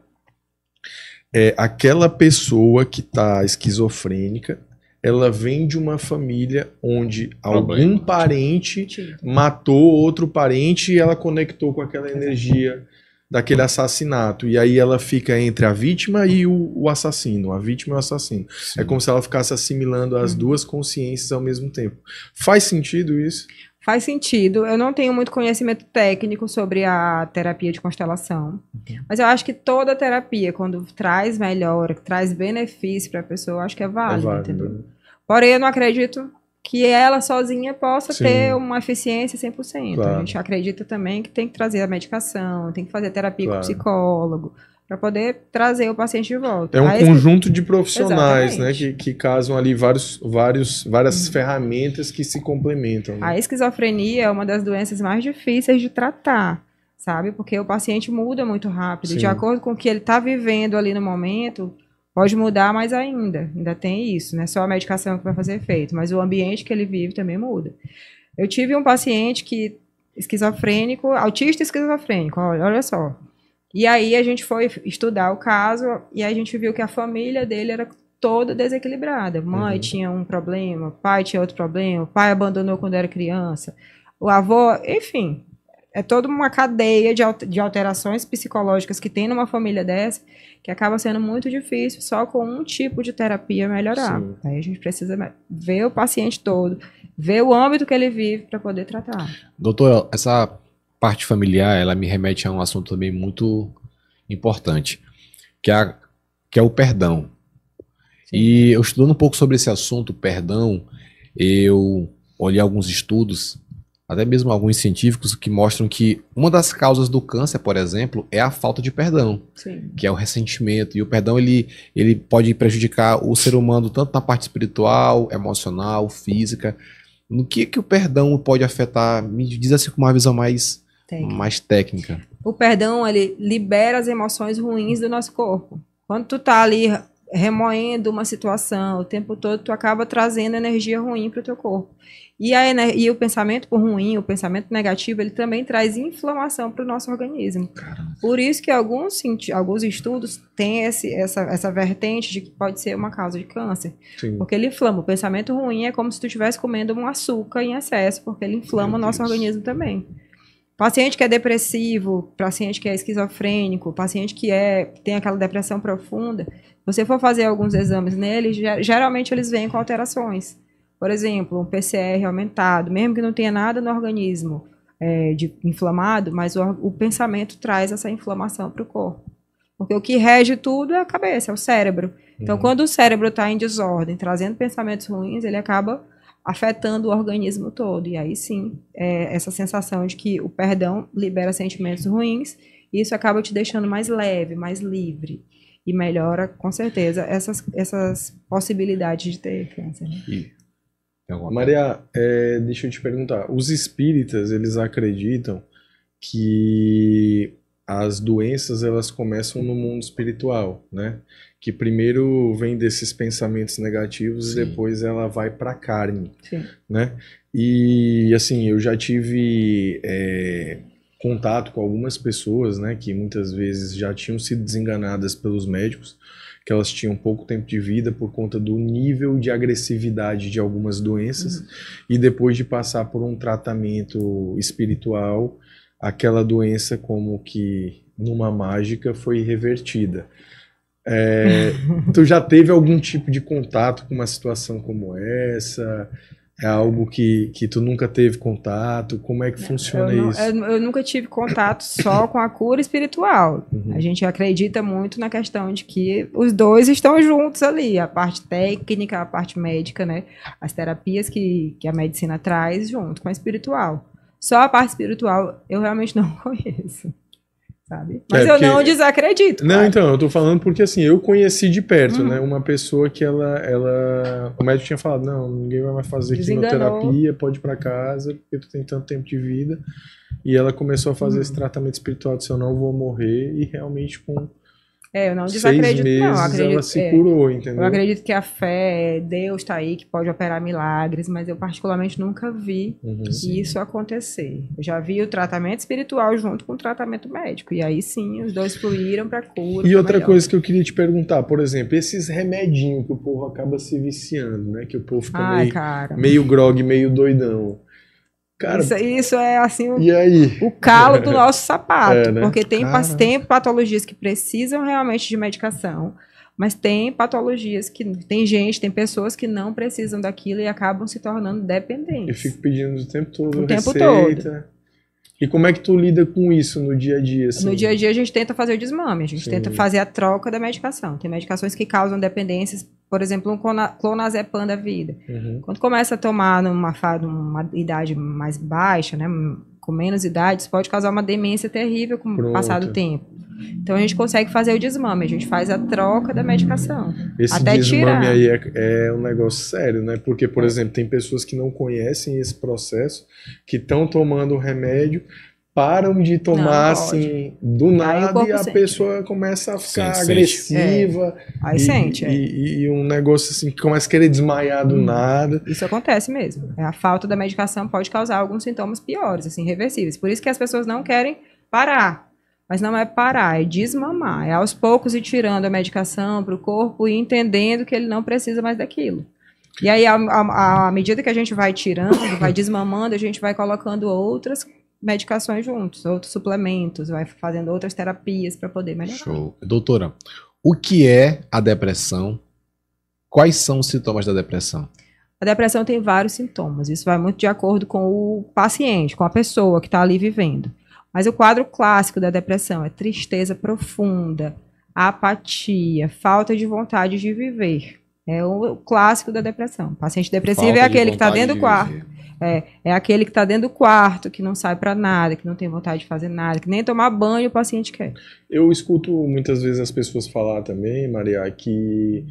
aquela pessoa que está esquizofrênica, ela vem de uma família onde algum parente matou outro parente e ela conectou com aquela energia daquele assassinato. E aí ela fica entre a vítima e o assassino, a vítima e o assassino. Sim. É como se ela ficasse assimilando as duas consciências ao mesmo tempo. Faz sentido isso? Faz sentido. Eu não tenho muito conhecimento técnico sobre a terapia de constelação, mas eu acho que toda terapia, quando traz melhora, traz benefício para a pessoa, eu acho que é válido, entendeu? Porém, eu não acredito que ela sozinha possa ter uma eficiência 100%. Claro. A gente acredita também que tem que trazer a medicação, tem que fazer terapia com psicólogo, para poder trazer o paciente de volta. É um conjunto de profissionais, né, que casam ali várias ferramentas que se complementam. Né? A esquizofrenia é uma das doenças mais difíceis de tratar, sabe? Porque o paciente muda muito rápido. De acordo com o que ele está vivendo ali no momento, pode mudar mais ainda tem isso, não é só a medicação que vai fazer efeito, mas o ambiente que ele vive também muda. Eu tive um paciente esquizofrênico, autista esquizofrênico, olha só. E aí a gente foi estudar o caso e a gente viu que a família dele era toda desequilibrada. Mãe tinha um problema, pai tinha outro problema, o pai abandonou quando era criança, o avô, enfim. É toda uma cadeia de alterações psicológicas que tem numa família dessa, que acaba sendo muito difícil só com um tipo de terapia melhorar. Sim. Aí a gente precisa ver o paciente todo, ver o âmbito que ele vive para poder tratar. Doutor, essa parte familiar, ela me remete a um assunto também muito importante, que é o perdão. Sim. E eu estudando um pouco sobre esse assunto, perdão, eu olhei alguns estudos, até mesmo alguns científicos, que mostram que uma das causas do câncer, por exemplo, é a falta de perdão. Sim. Que é o ressentimento. E o perdão, ele pode prejudicar o ser humano tanto na parte espiritual, emocional, física. No que o perdão pode afetar? Me diz assim com uma visão mais técnica. O perdão, ele libera as emoções ruins do nosso corpo. Quando tu tá ali remoendo uma situação o tempo todo, tu acaba trazendo energia ruim para o teu corpo. E o pensamento ruim, o pensamento negativo, ele também traz inflamação para o nosso organismo. Caramba. Por isso que alguns estudos têm essa vertente de que pode ser uma causa de câncer. Sim. Porque ele inflama. O pensamento ruim é como se tu estivesse comendo um açúcar em excesso, porque ele inflama o nosso organismo também. Paciente que é depressivo, paciente que é esquizofrênico, paciente que tem aquela depressão profunda, se você for fazer alguns exames nele, geralmente eles vêm com alterações. Por exemplo, um PCR aumentado, mesmo que não tenha nada no organismo inflamado, mas o pensamento traz essa inflamação para o corpo. Porque o que rege tudo é a cabeça, é o cérebro. Então, quando o cérebro está em desordem, trazendo pensamentos ruins, ele acaba afetando o organismo todo. E aí sim, essa sensação de que o perdão libera sentimentos ruins, e isso acaba te deixando mais leve, mais livre. E melhora, com certeza, essas possibilidades de ter câncer. Né? Maria, deixa eu te perguntar. Os espíritas, eles acreditam que as doenças, elas começam no mundo espiritual, né? Que primeiro vem desses pensamentos negativos e depois ela vai para a carne, né? E, assim, eu já tive contato com algumas pessoas, né? Que muitas vezes já tinham sido desenganadas pelos médicos, que elas tinham pouco tempo de vida por conta do nível de agressividade de algumas doenças, e depois de passar por um tratamento espiritual, aquela doença, como que numa mágica, foi revertida. Tu já teve algum tipo de contato com uma situação como essa? É algo que tu nunca teve contato? Como é que funciona isso? Eu nunca tive contato só com a cura espiritual. A gente acredita muito na questão de que os dois estão juntos ali, a parte técnica, a parte médica, né? As terapias que a medicina traz junto com a espiritual. Só a parte espiritual eu realmente não conheço. Sabe? Mas eu não desacredito. Não, claro. Então, eu tô falando porque assim, eu conheci de perto, né? Uma pessoa que o médico tinha falado, não, ninguém vai mais fazer quimioterapia, pode ir pra casa, porque tu tem tanto tempo de vida. E ela começou a fazer esse tratamento espiritual, disse, eu não vou morrer, e realmente com eu não desacredito, 6 meses, não. Acredito, ela se curou, entendeu? Eu acredito que a fé, Deus está aí, que pode operar milagres, mas eu particularmente nunca vi isso acontecer. Eu já vi o tratamento espiritual junto com o tratamento médico, e aí sim, os dois fluíram para cura. E outra coisa que eu queria te perguntar, por exemplo, esses remedinhos que o povo acaba se viciando, né? Que o povo fica meio grog, meio doidão. Cara, isso é assim o calo do nosso sapato, né? Porque tem patologias que precisam realmente de medicação, mas tem patologias que tem pessoas que não precisam daquilo e acabam se tornando dependentes. Eu fico pedindo o tempo todo receita. E como é que tu lida com isso no dia a dia? Assim? No dia a dia a gente tenta fazer o desmame, a gente tenta fazer a troca da medicação. Tem medicações que causam dependências, por exemplo, um clonazepam da vida. Quando começa a tomar numa idade mais baixa, né, com menos idade, pode causar uma demência terrível com o passar do tempo. Então a gente consegue fazer o desmame, a gente faz a troca da medicação. Esse até desmame aí é um negócio sério, né? Porque, por exemplo, tem pessoas que não conhecem esse processo, que estão tomando o remédio, param de tomar assim do nada e a pessoa começa a ficar agressiva. Aí sente. E um negócio assim que começa a querer desmaiar do nada. Isso acontece mesmo. A falta da medicação pode causar alguns sintomas piores, assim, irreversíveis. Por isso que as pessoas não querem parar. Mas não é parar, é desmamar. É aos poucos ir tirando a medicação para o corpo e entendendo que ele não precisa mais daquilo. E aí, à medida que a gente vai tirando, vai desmamando, a gente vai colocando outras medicações juntos, outros suplementos, vai fazendo outras terapias para poder melhorar. Show. Doutora, o que é a depressão? Quais são os sintomas da depressão? A depressão tem vários sintomas. Isso vai muito de acordo com o paciente, com a pessoa que está ali vivendo. Mas o quadro clássico da depressão é tristeza profunda, apatia, falta de vontade de viver. É o clássico da depressão. O paciente depressivo é aquele que está dentro do quarto. É aquele que está dentro do quarto, que não sai para nada, que não tem vontade de fazer nada, que nem tomar banho o paciente quer. Eu escuto muitas vezes as pessoas falar também, Maria, que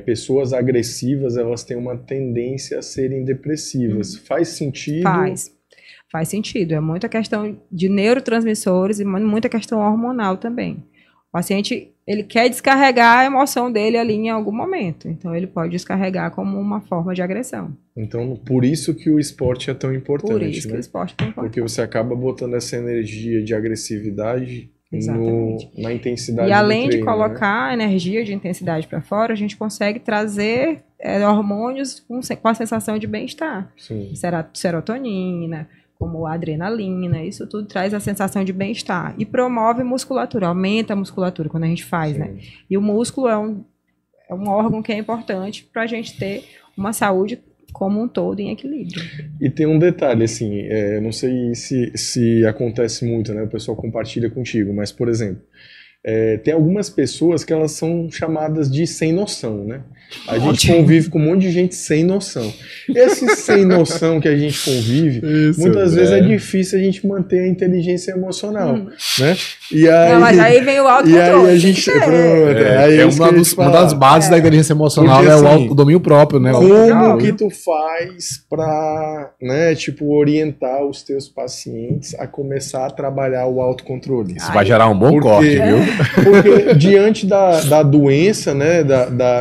pessoas agressivas, elas têm uma tendência a serem depressivas. Faz sentido? Faz sentido. É muita questão de neurotransmissores e muita questão hormonal também. O paciente, ele quer descarregar a emoção dele ali em algum momento. Então, ele pode descarregar como uma forma de agressão. Então, por isso que o esporte é tão importante, Por isso que o esporte é tão importante. Porque você acaba botando essa energia de agressividade na intensidade do treino. E além de né? colocar a energia de intensidade para fora, a gente consegue trazer hormônios com a sensação de bem-estar. Serotonina, como a adrenalina, isso tudo traz a sensação de bem-estar. E promove musculatura, aumenta a musculatura quando a gente faz, né? E o músculo é um órgão que é importante para a gente ter uma saúde como um todo em equilíbrio. E tem um detalhe, assim, não sei se acontece muito, né? O pessoal compartilha contigo, mas, por exemplo, tem algumas pessoas que elas são chamadas de sem noção, né? A gente convive com um monte de gente sem noção. Esse sem noção que a gente convive, muitas vezes é difícil a gente manter a inteligência emocional, né? E aí, não, mas aí vem o autocontrole. E aí a gente... Uma das bases da inteligência emocional porque, é assim, o domínio próprio, né? Como que tu faz pra, né, tipo, orientar os teus pacientes a começar a trabalhar o autocontrole? Isso vai gerar um bom corte, viu? Porque diante da doença, né,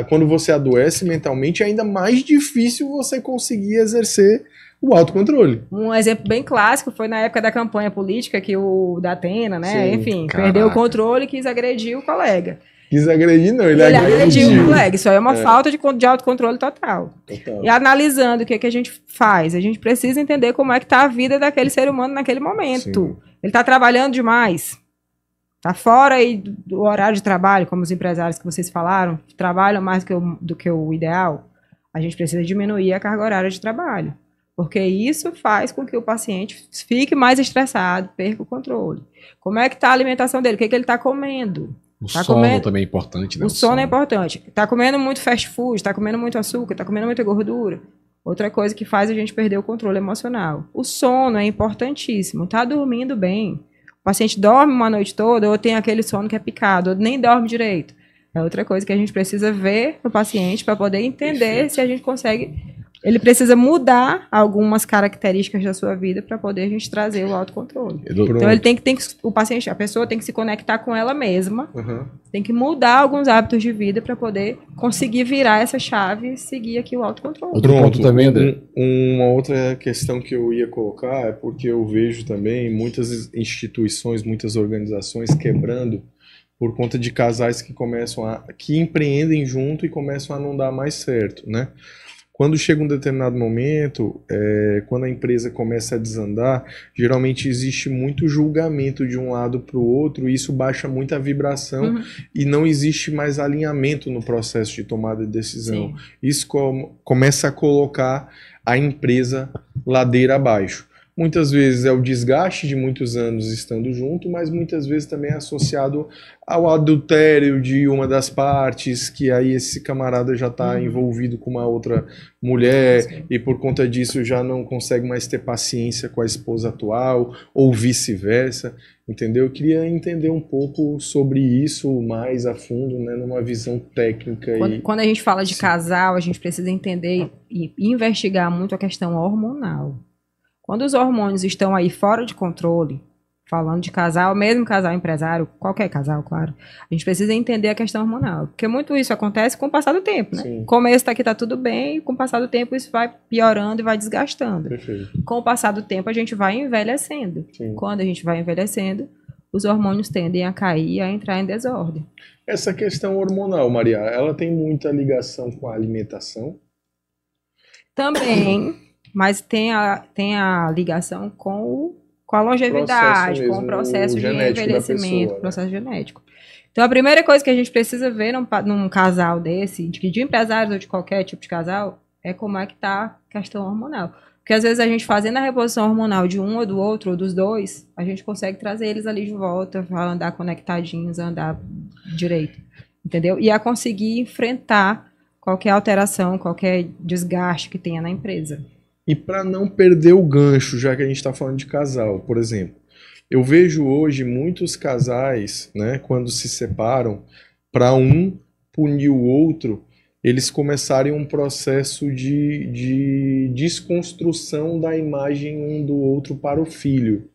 quando você adoece mentalmente, é ainda mais difícil você conseguir exercer o autocontrole. Um exemplo bem clássico foi na época da campanha política que o Datena, né, Sim, enfim, caraca. perdeu o controle e quis agredir o colega. Quis agredir, não, ele agrediu agrediu. o colega. Isso aí é uma falta de autocontrole total. Total. E analisando o que a gente faz, a gente precisa entender como é que está a vida daquele ser humano naquele momento. Sim. Ele está trabalhando demais. Está fora aí do horário de trabalho, como os empresários que vocês falaram, trabalham mais do que o ideal. A gente precisa diminuir a carga horária de trabalho. Porque isso faz com que o paciente fique mais estressado, perca o controle. Como é que está a alimentação dele? O que ele está comendo? O Tá sono comendo- também é importante, né? O sono é importante. Está comendo muito fast food, está comendo muito açúcar, está comendo muita gordura. Outra coisa que faz a gente perder o controle emocional. O sono é importantíssimo. Está dormindo bem. O paciente dorme uma noite toda ou tem aquele sono que é picado, ou nem dorme direito. É outra coisa que a gente precisa ver no paciente para poder entender se a gente consegue. Ele precisa mudar algumas características da sua vida para poder a gente trazer o autocontrole. Então ele tem que o paciente, a pessoa tem que se conectar com ela mesma, Uhum. tem que mudar alguns hábitos de vida para poder conseguir virar essa chave e seguir aqui o autocontrole. Outro ponto também, André. Uma outra questão que eu ia colocar é porque eu vejo também muitas instituições, muitas organizações quebrando por conta de casais que empreendem junto e começam a não dar mais certo, né? Quando chega um determinado momento, quando a empresa começa a desandar, geralmente existe muito julgamento de um lado para o outro e isso baixa muito a vibração e não existe mais alinhamento no processo de tomada de decisão. Sim. Isso começa a colocar a empresa ladeira abaixo. Muitas vezes é o desgaste de muitos anos estando junto, mas muitas vezes também é associado ao adultério de uma das partes, que aí esse camarada já está envolvido com uma outra mulher e por conta disso já não consegue mais ter paciência com a esposa atual, ou vice-versa, entendeu? Eu queria entender um pouco sobre isso mais a fundo, né, numa visão técnica. Quando a gente fala de casal, a gente precisa entender e investigar muito a questão hormonal. Quando os hormônios estão aí fora de controle, falando de casal, mesmo casal empresário, qualquer casal, claro, a gente precisa entender a questão hormonal. Porque muito isso acontece com o passar do tempo, né? Sim. O começo aqui tá tudo bem, e com o passar do tempo isso vai piorando e vai desgastando. Perfeito. Com o passar do tempo a gente vai envelhecendo. Sim. Quando a gente vai envelhecendo, os hormônios tendem a cair e a entrar em desordem. Essa questão hormonal, Maria, ela tem muita ligação com a alimentação? Também, mas tem a ligação com a longevidade, com o processo de envelhecimento, pessoa, processo genético. Então, a primeira coisa que a gente precisa ver num casal desse, de empresários ou de qualquer tipo de casal, é como é que está a questão hormonal. Porque, às vezes, a gente fazendo a reposição hormonal de um ou do outro, ou dos dois, a gente consegue trazer eles ali de volta, a andar conectadinhos, a andar direito. Entendeu? E a conseguir enfrentar qualquer alteração, qualquer desgaste que tenha na empresa. E para não perder o gancho, já que a gente está falando de casal, por exemplo, eu vejo hoje muitos casais, né, quando se separam, para um punir o outro, eles começarem um processo de desconstrução da imagem um do outro para o filho,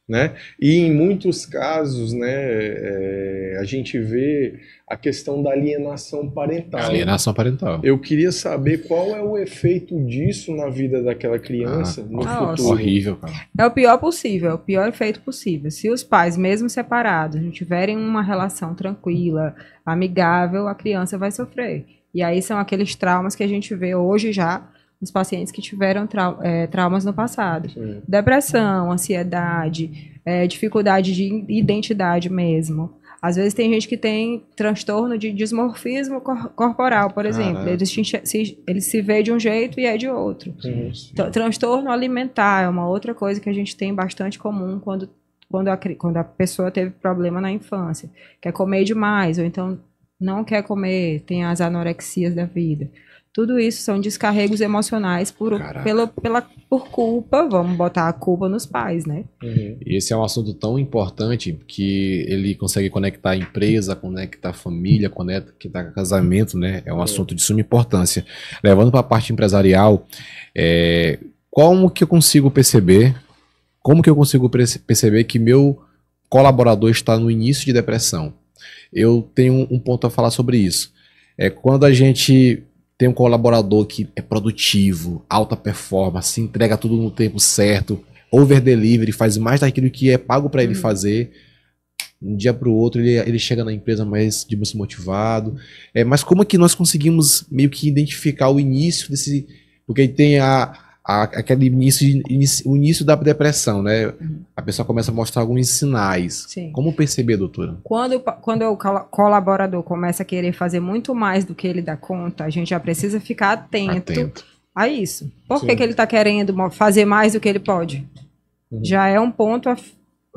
né? E em muitos casos, né, a gente vê a questão da alienação parental. Alienação parental. Eu queria saber qual é o efeito disso na vida daquela criança no nossa. futuro. Horrível, cara. É o pior possível, é o pior efeito possível. Se os pais, mesmo separados, não tiverem uma relação tranquila, amigável, a criança vai sofrer. E aí são aqueles traumas que a gente vê hoje já nos pacientes que tiveram traumas no passado. Sim. Depressão, ansiedade, dificuldade de identidade mesmo. Às vezes tem gente que tem transtorno de dismorfismo corporal, por exemplo. Ele se vê de um jeito e é de outro. Uhum. Transtorno alimentar é uma outra coisa que a gente tem bastante comum quando quando a pessoa teve problema na infância, quer comer demais, ou então não quer comer, tem as anorexias da vida. Tudo isso são descarregos emocionais por culpa, vamos botar a culpa nos pais, né? E esse é um assunto tão importante que ele consegue conectar a empresa, conectar a família, conectar casamento, né? É um assunto de suma importância. Levando para a parte empresarial, como que eu consigo perceber que meu colaborador está no início de depressão? Eu tenho um ponto a falar sobre isso. Quando a gente tem um colaborador que é produtivo, alta performance, entrega tudo no tempo certo, over delivery, faz mais daquilo que é pago para ele fazer, um dia para o outro ele chega na empresa mais desmotivado. Mas como é que nós conseguimos meio que identificar o início desse... Porque tem aquele início da depressão, né? A pessoa começa a mostrar alguns sinais. Sim. Como perceber, doutora? Quando o colaborador começa a querer fazer muito mais do que ele dá conta, a gente já precisa ficar atento a isso. Por que ele está querendo fazer mais do que ele pode? Já é um ponto a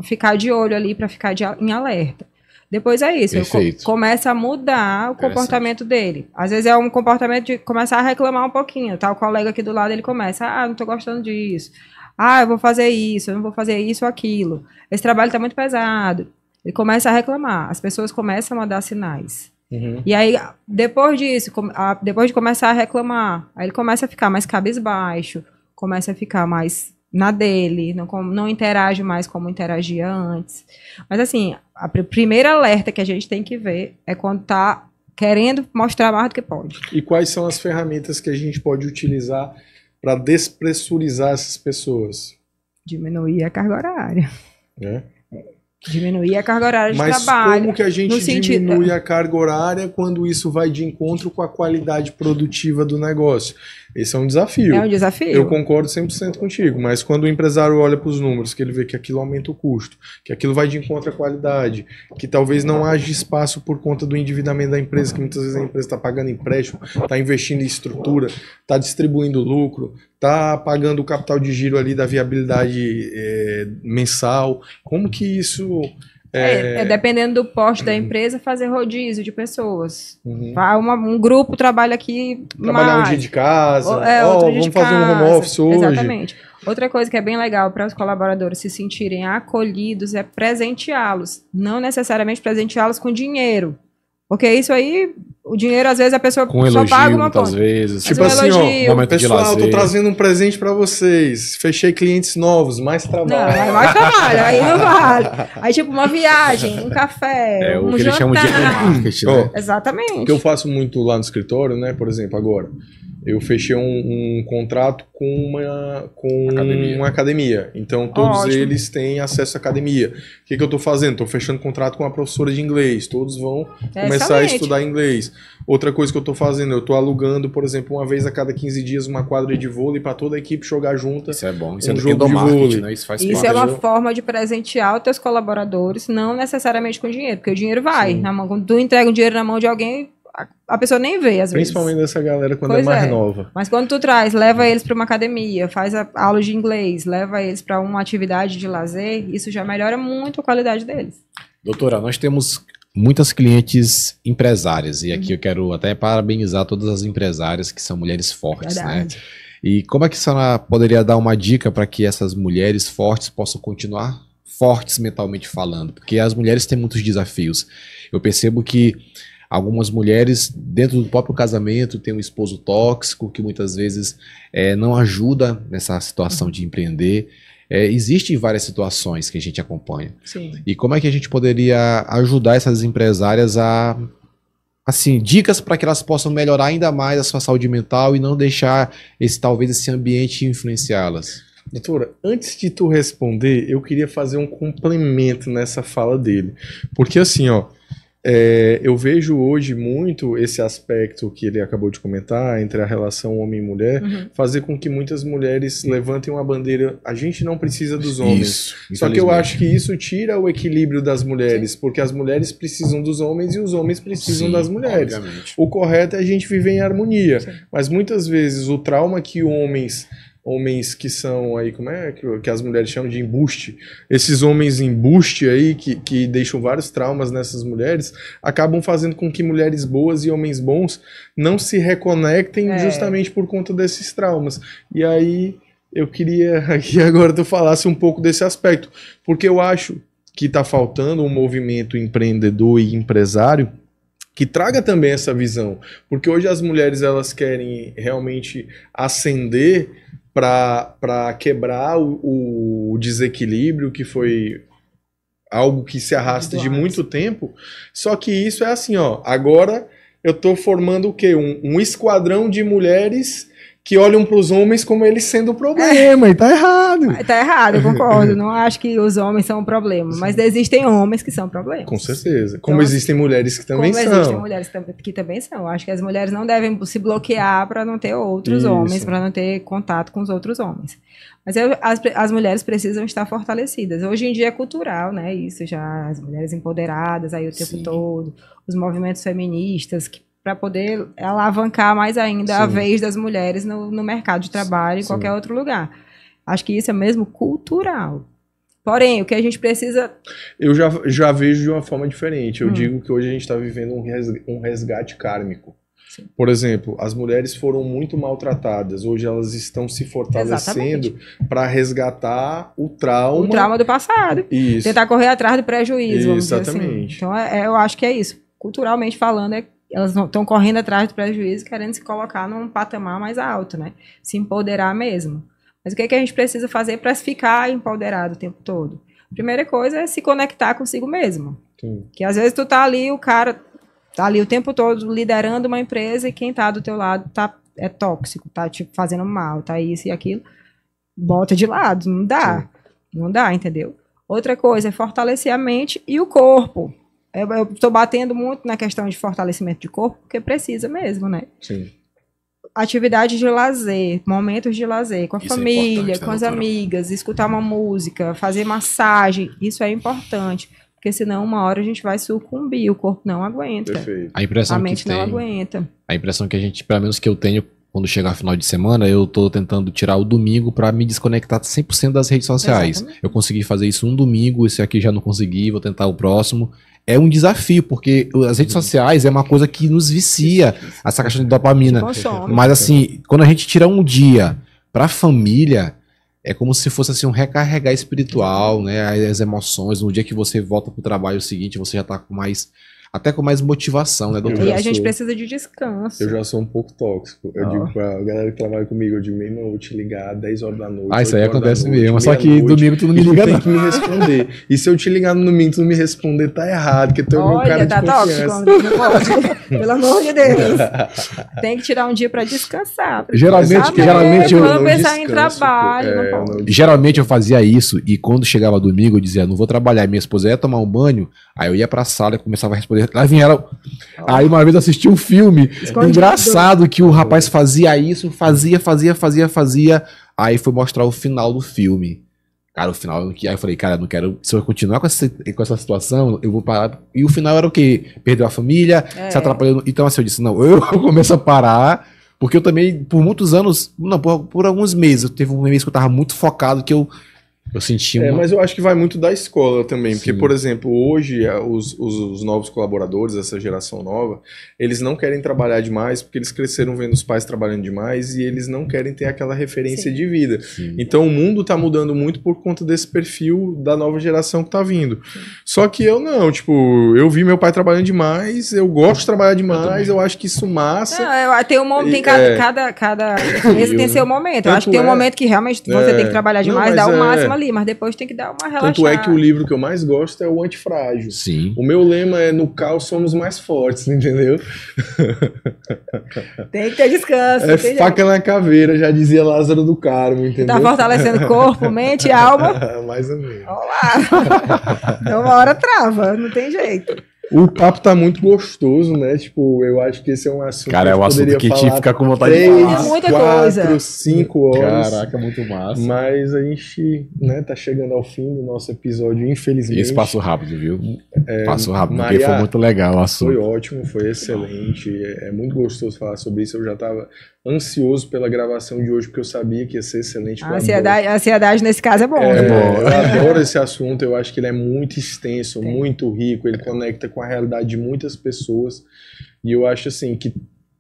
ficar de olho ali para ficar em alerta. Depois é isso, começa a mudar o comportamento dele. Às vezes é um comportamento de começar a reclamar um pouquinho, tá? O colega aqui do lado, ele começa, não tô gostando disso. Eu vou fazer isso, eu não vou fazer isso ou aquilo. Esse trabalho tá muito pesado. Ele começa a reclamar, as pessoas começam a dar sinais. E aí, depois disso, depois de começar a reclamar, aí ele começa a ficar mais cabisbaixo, começa a ficar mais na dele, não interage mais como interagia antes. Mas assim, a primeira alerta que a gente tem que ver é quando tá querendo mostrar mais do que pode. E quais são as ferramentas que a gente pode utilizar para despressurizar essas pessoas? Diminuir a carga horária. Diminuir a carga horária de trabalho. Mas como que a gente diminui a carga horária quando isso vai de encontro com a qualidade produtiva do negócio? Esse é um desafio. É um desafio. Eu concordo 100% contigo, mas quando o empresário olha para os números, que ele vê que aquilo aumenta o custo, que aquilo vai de encontro à qualidade, que talvez não haja espaço por conta do endividamento da empresa, que muitas vezes a empresa está pagando empréstimo, está investindo em estrutura, está distribuindo lucro, está pagando o capital de giro ali da viabilidade mensal. Como que isso... dependendo do porte da empresa, fazer rodízio de pessoas. Um grupo trabalha aqui trabalhar um dia de casa, vamos fazer um home office hoje. Exatamente. Outra coisa que é bem legal para os colaboradores se sentirem acolhidos é presenteá-los. Não necessariamente presenteá-los com dinheiro. Porque isso aí, o dinheiro, às vezes, a pessoa com só paga uma conta. Muitas vezes. Tipo assim, pessoal, tô trazendo um presente pra vocês. Fechei clientes novos, mais trabalho. Não, mais trabalho, aí não vale. Aí, tipo, uma viagem, um café, um o que jantar. Eles chamam de marketing, né? Exatamente. O que eu faço muito lá no escritório, né? Por exemplo, agora, eu fechei um contrato com uma academia. Então, todos eles têm acesso à academia. O que eu estou fazendo? Estou fechando contrato com uma professora de inglês. Todos vão começar a estudar inglês. Outra coisa que eu estou fazendo, eu estou alugando, por exemplo, uma vez a cada 15 dias, uma quadra de vôlei para toda a equipe jogar junta. Isso é bom. Isso é um jogo de vôlei. Né? Isso é uma forma de presentear os teus colaboradores, não necessariamente com dinheiro, porque o dinheiro vai na mão. Quando tu entrega um dinheiro na mão de alguém, a pessoa nem vê, às vezes. Principalmente dessa galera quando é mais nova. Mas quando tu traz, leva eles para uma academia, faz aula de inglês, leva eles para uma atividade de lazer, isso já melhora muito a qualidade deles. Doutora, nós temos muitas clientes empresárias, e aqui eu quero até parabenizar todas as empresárias que são mulheres fortes, Verdade. né? E como é que a senhora poderia dar uma dica para que essas mulheres fortes possam continuar fortes mentalmente falando? Porque as mulheres têm muitos desafios. Eu percebo que algumas mulheres, dentro do próprio casamento, têm um esposo tóxico, que muitas vezes não ajuda nessa situação de empreender. Existem várias situações que a gente acompanha. Sim. E como é que a gente poderia ajudar essas empresárias a... Assim, dicas para que elas possam melhorar ainda mais a sua saúde mental e não deixar talvez esse ambiente influenciá-las? Doutora, antes de tu responder, eu queria fazer um complemento nessa fala dele. Porque assim, eu vejo hoje muito esse aspecto que ele acabou de comentar, entre a relação homem e mulher, fazer com que muitas mulheres levantem uma bandeira, a gente não precisa dos homens. Isso, só que eu acho que isso tira o equilíbrio das mulheres, porque as mulheres precisam dos homens e os homens precisam das mulheres. Obviamente. O correto é a gente viver em harmonia, mas muitas vezes o trauma que homens homens que são aí, como é que as mulheres chamam de embuste? Esses homens embuste aí, que deixam vários traumas nessas mulheres, acabam fazendo com que mulheres boas e homens bons não se reconectem justamente por conta desses traumas. E aí eu queria que agora tu falasse um pouco desse aspecto, porque eu acho que está faltando um movimento empreendedor e empresário que traga também essa visão, porque hoje as mulheres elas querem realmente ascender para quebrar o desequilíbrio que foi algo que se arrasta de muito tempo, só que isso é assim, ó, agora eu estou formando o quê? Um esquadrão de mulheres que olham para os homens como eles sendo o problema, e tá errado. Tá errado, eu concordo. Não acho que os homens são o problema, mas existem homens que são problemas. Com certeza. Como então, existem mulheres que também são. Como existem mulheres que também são. Acho que as mulheres não devem se bloquear para não ter outros homens, para não ter contato com os outros homens. Mas as mulheres precisam estar fortalecidas. Hoje em dia é cultural, né? Isso já, as mulheres empoderadas aí o tempo todo, os movimentos feministas para poder alavancar mais ainda a vez das mulheres no mercado de trabalho em qualquer outro lugar. Acho que isso é mesmo cultural. Porém, o que a gente precisa... Eu já vejo de uma forma diferente. Eu digo que hoje a gente está vivendo um resgate kármico. Sim. Por exemplo, as mulheres foram muito maltratadas. Hoje elas estão se fortalecendo para resgatar o trauma. O trauma do passado. Isso. Tentar correr atrás do prejuízo, vamos dizer assim. Exatamente. Então, eu acho que é isso. Culturalmente falando, elas estão correndo atrás do prejuízo, querendo se colocar num patamar mais alto, né? Se empoderar mesmo. Mas o que a gente precisa fazer para ficar empoderado o tempo todo? A primeira coisa é se conectar consigo mesmo. Sim. Que às vezes tu tá ali, o cara tá ali o tempo todo liderando uma empresa e quem tá do teu lado é tóxico, tá tipo fazendo mal, tá isso e aquilo. Bota de lado, não dá. Sim. Não dá, entendeu? Outra coisa é fortalecer a mente e o corpo. Eu estou batendo muito na questão de fortalecimento de corpo, porque precisa mesmo, né? Sim. Atividade de lazer, momentos de lazer, com a família, com as amigas, escutar uma música, fazer massagem, isso é importante. Porque senão uma hora a gente vai sucumbir, o corpo não aguenta. Perfeito. A mente não aguenta. A impressão que a gente, pelo menos que eu tenho, quando chegar final de semana, eu tô tentando tirar o domingo para me desconectar 100% das redes sociais. Exatamente. Eu consegui fazer isso um domingo, esse aqui já não consegui, vou tentar o próximo. É um desafio, porque as redes sociais é uma coisa que nos vicia, essa questão de dopamina. Mas assim, quando a gente tira um dia pra família, é como se fosse assim um recarregar espiritual, né? As emoções, no dia que você volta pro trabalho seguinte, você já tá com mais... Até com mais motivação, né, doutor? E a gente precisa de descanso. Eu já sou um pouco tóxico. Eu digo pra galera que trabalha comigo, eu digo, meu irmão, eu vou te ligar 10 horas da noite. Ah, isso aí acontece mesmo. Só que domingo tu não me liga, não. Tem que me responder. E se eu te ligar no domingo e tu não me responder, tá errado, porque tu é o meu cara de confiança. Tóxico, não pode. Pelo amor de Deus. Tem que tirar um dia pra descansar. Geralmente eu não pensar em trabalho, não pode. Geralmente eu fazia isso e quando chegava domingo eu dizia, não vou trabalhar. Minha esposa ia tomar um banho, aí eu ia pra sala e começava a responder. Lá vinha ela. Aí uma vez eu assisti um filme engraçado que o rapaz fazia isso, fazia. Aí foi mostrar o final do filme. Cara, o final. Aí eu falei, cara, não quero. Se eu continuar com essa situação, eu vou parar. E o final era o quê? Perdeu a família, se atrapalhou. Então assim, eu disse, não, eu começo a parar. Porque eu também, por muitos anos, não, por alguns meses, teve um mês que eu tava muito focado que eu senti mas eu acho que vai muito da escola também, porque, por exemplo, hoje os novos colaboradores, essa geração nova, eles não querem trabalhar demais porque eles cresceram vendo os pais trabalhando demais e eles não querem ter aquela referência de vida. Sim. Então o mundo tá mudando muito por conta desse perfil da nova geração que tá vindo. Sim. Só que eu não, tipo, eu vi meu pai trabalhando demais, eu gosto de trabalhar demais, eu acho que isso massa. Cada esse tem seu momento. Eu acho que tem um momento que realmente você tem que trabalhar demais, dar o máximo ali, mas depois tem que dar uma relaxada. Tanto é que o livro que eu mais gosto é o Antifrágil. Sim. O meu lema é no caos somos mais fortes, entendeu? Tem que ter descanso. É faca na caveira, já dizia Lázaro do Carmo, entendeu? Tá fortalecendo corpo, mente e alma. Mais ou menos. Olá. Então uma hora trava, não tem jeito. O papo tá muito gostoso, né? Tipo, eu acho que esse é um assunto Cara, é um assunto que te fica com vontade de 3, falar. Muita 4, coisa. 5 horas. Caraca, muito massa. Mas a gente, né, tá chegando ao fim do nosso episódio, infelizmente. Esse passou rápido, viu? Passou rápido, Maria, porque foi muito legal o assunto. Foi ótimo, foi excelente. É muito gostoso falar sobre isso. Eu já tava ansioso pela gravação de hoje, porque eu sabia que ia ser excelente. A ansiedade nesse caso é bom. É, né? eu adoro esse assunto, eu acho que ele é muito extenso, muito rico, ele conecta com a realidade de muitas pessoas, e eu acho assim que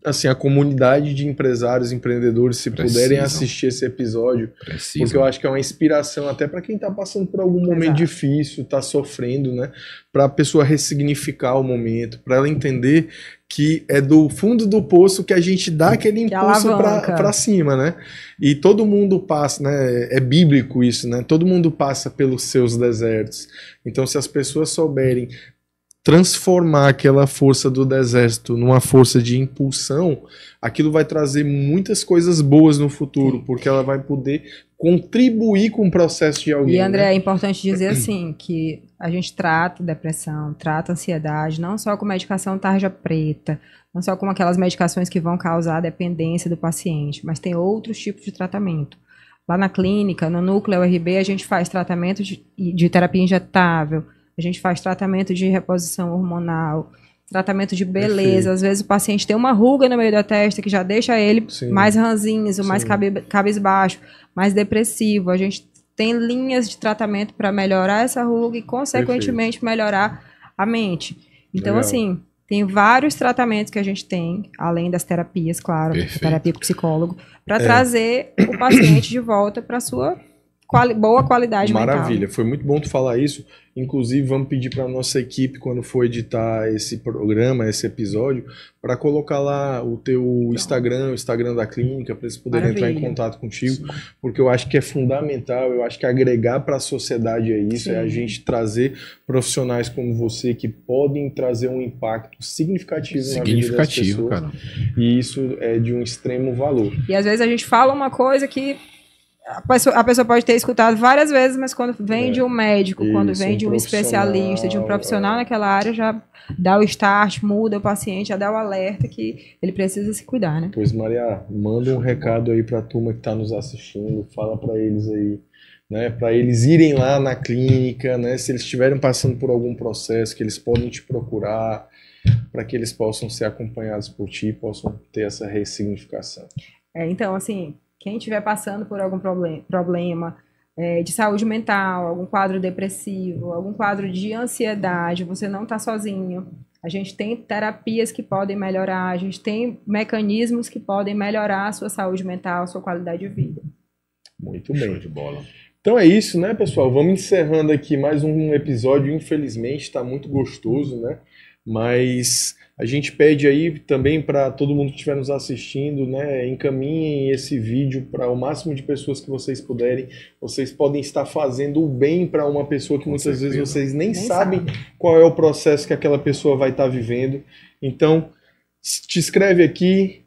assim, a comunidade de empresários, empreendedores, se puderem assistir esse episódio, porque eu acho que é uma inspiração até para quem está passando por algum momento difícil, está sofrendo, né? Para a pessoa ressignificar o momento, para ela entender que é do fundo do poço que a gente dá aquele impulso para cima, né? E todo mundo passa, né? É bíblico isso, né? Todo mundo passa pelos seus desertos. Então, se as pessoas souberem transformar aquela força do deserto numa força de impulsão, aquilo vai trazer muitas coisas boas no futuro, porque ela vai poder contribuir com o processo de alguém. E, André, né? é importante dizer assim, que a gente trata depressão, trata ansiedade, não só com medicação tarja preta, não só com aquelas medicações que vão causar dependência do paciente, mas tem outros tipos de tratamento. Lá na clínica, no Núcleo URB, a gente faz tratamento de terapia injetável, a gente faz tratamento de reposição hormonal, tratamento de beleza. Perfeito. Às vezes o paciente tem uma ruga no meio da testa que já deixa ele mais ranzinzo, mais cabisbaixo, mais depressivo. A gente tem linhas de tratamento para melhorar essa ruga e, consequentemente, melhorar a mente. Então, assim, tem vários tratamentos que a gente tem, além das terapias, claro, terapia com psicólogo, para trazer o paciente de volta para a sua boa qualidade mental. Maravilha, foi muito bom tu falar isso. Inclusive, vamos pedir para a nossa equipe, quando for editar esse programa, esse episódio, para colocar lá o teu Instagram, o Instagram da clínica, para eles poderem entrar em contato contigo, porque eu acho que é fundamental, eu acho que agregar para a sociedade é isso, é a gente trazer profissionais como você que podem trazer um impacto significativo na vida das pessoas. Cara. E isso é de um extremo valor. E às vezes a gente fala uma coisa que a pessoa pode ter escutado várias vezes, mas quando vem de um médico, quando vem de um especialista, de um profissional naquela área, já dá o start, muda o paciente, já dá o alerta que ele precisa se cuidar, né? Pois, Maria, manda um recado aí para a turma que está nos assistindo, fala para eles aí, né, para eles irem lá na clínica, né, se eles estiverem passando por algum processo, que eles podem te procurar, para que eles possam ser acompanhados por ti, possam ter essa ressignificação. Então, assim, quem estiver passando por algum problema de saúde mental, algum quadro depressivo, algum quadro de ansiedade, você não está sozinho. A gente tem terapias que podem melhorar, a gente tem mecanismos que podem melhorar a sua saúde mental, a sua qualidade de vida. Muito bem. Show de bola. Então é isso, né, pessoal? Vamos encerrando aqui mais um episódio. Infelizmente está muito gostoso, né? Mas a gente pede aí também para todo mundo que estiver nos assistindo, né, encaminhem esse vídeo para o máximo de pessoas que vocês puderem. Vocês podem estar fazendo o bem para uma pessoa que muitas vezes vocês nem sabem qual é o processo que aquela pessoa vai estar vivendo. Então, te inscreve aqui,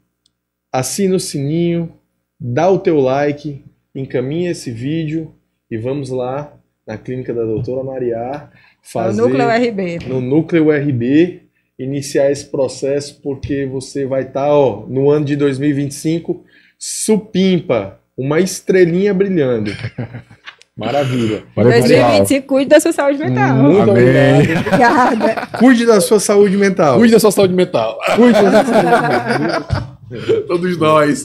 assina o sininho, dá o teu like, encaminha esse vídeo e vamos lá na clínica da doutora Maria fazer no Núcleo URB. No Núcleo URB, iniciar esse processo, porque você vai estar, no ano de 2025, supimpa, uma estrelinha brilhando. Maravilha. Em 2025, cuide da sua saúde mental. Muito obrigada. Cuide da sua saúde mental. Cuide da sua saúde mental. Cuide da sua saúde mental. Todos nós.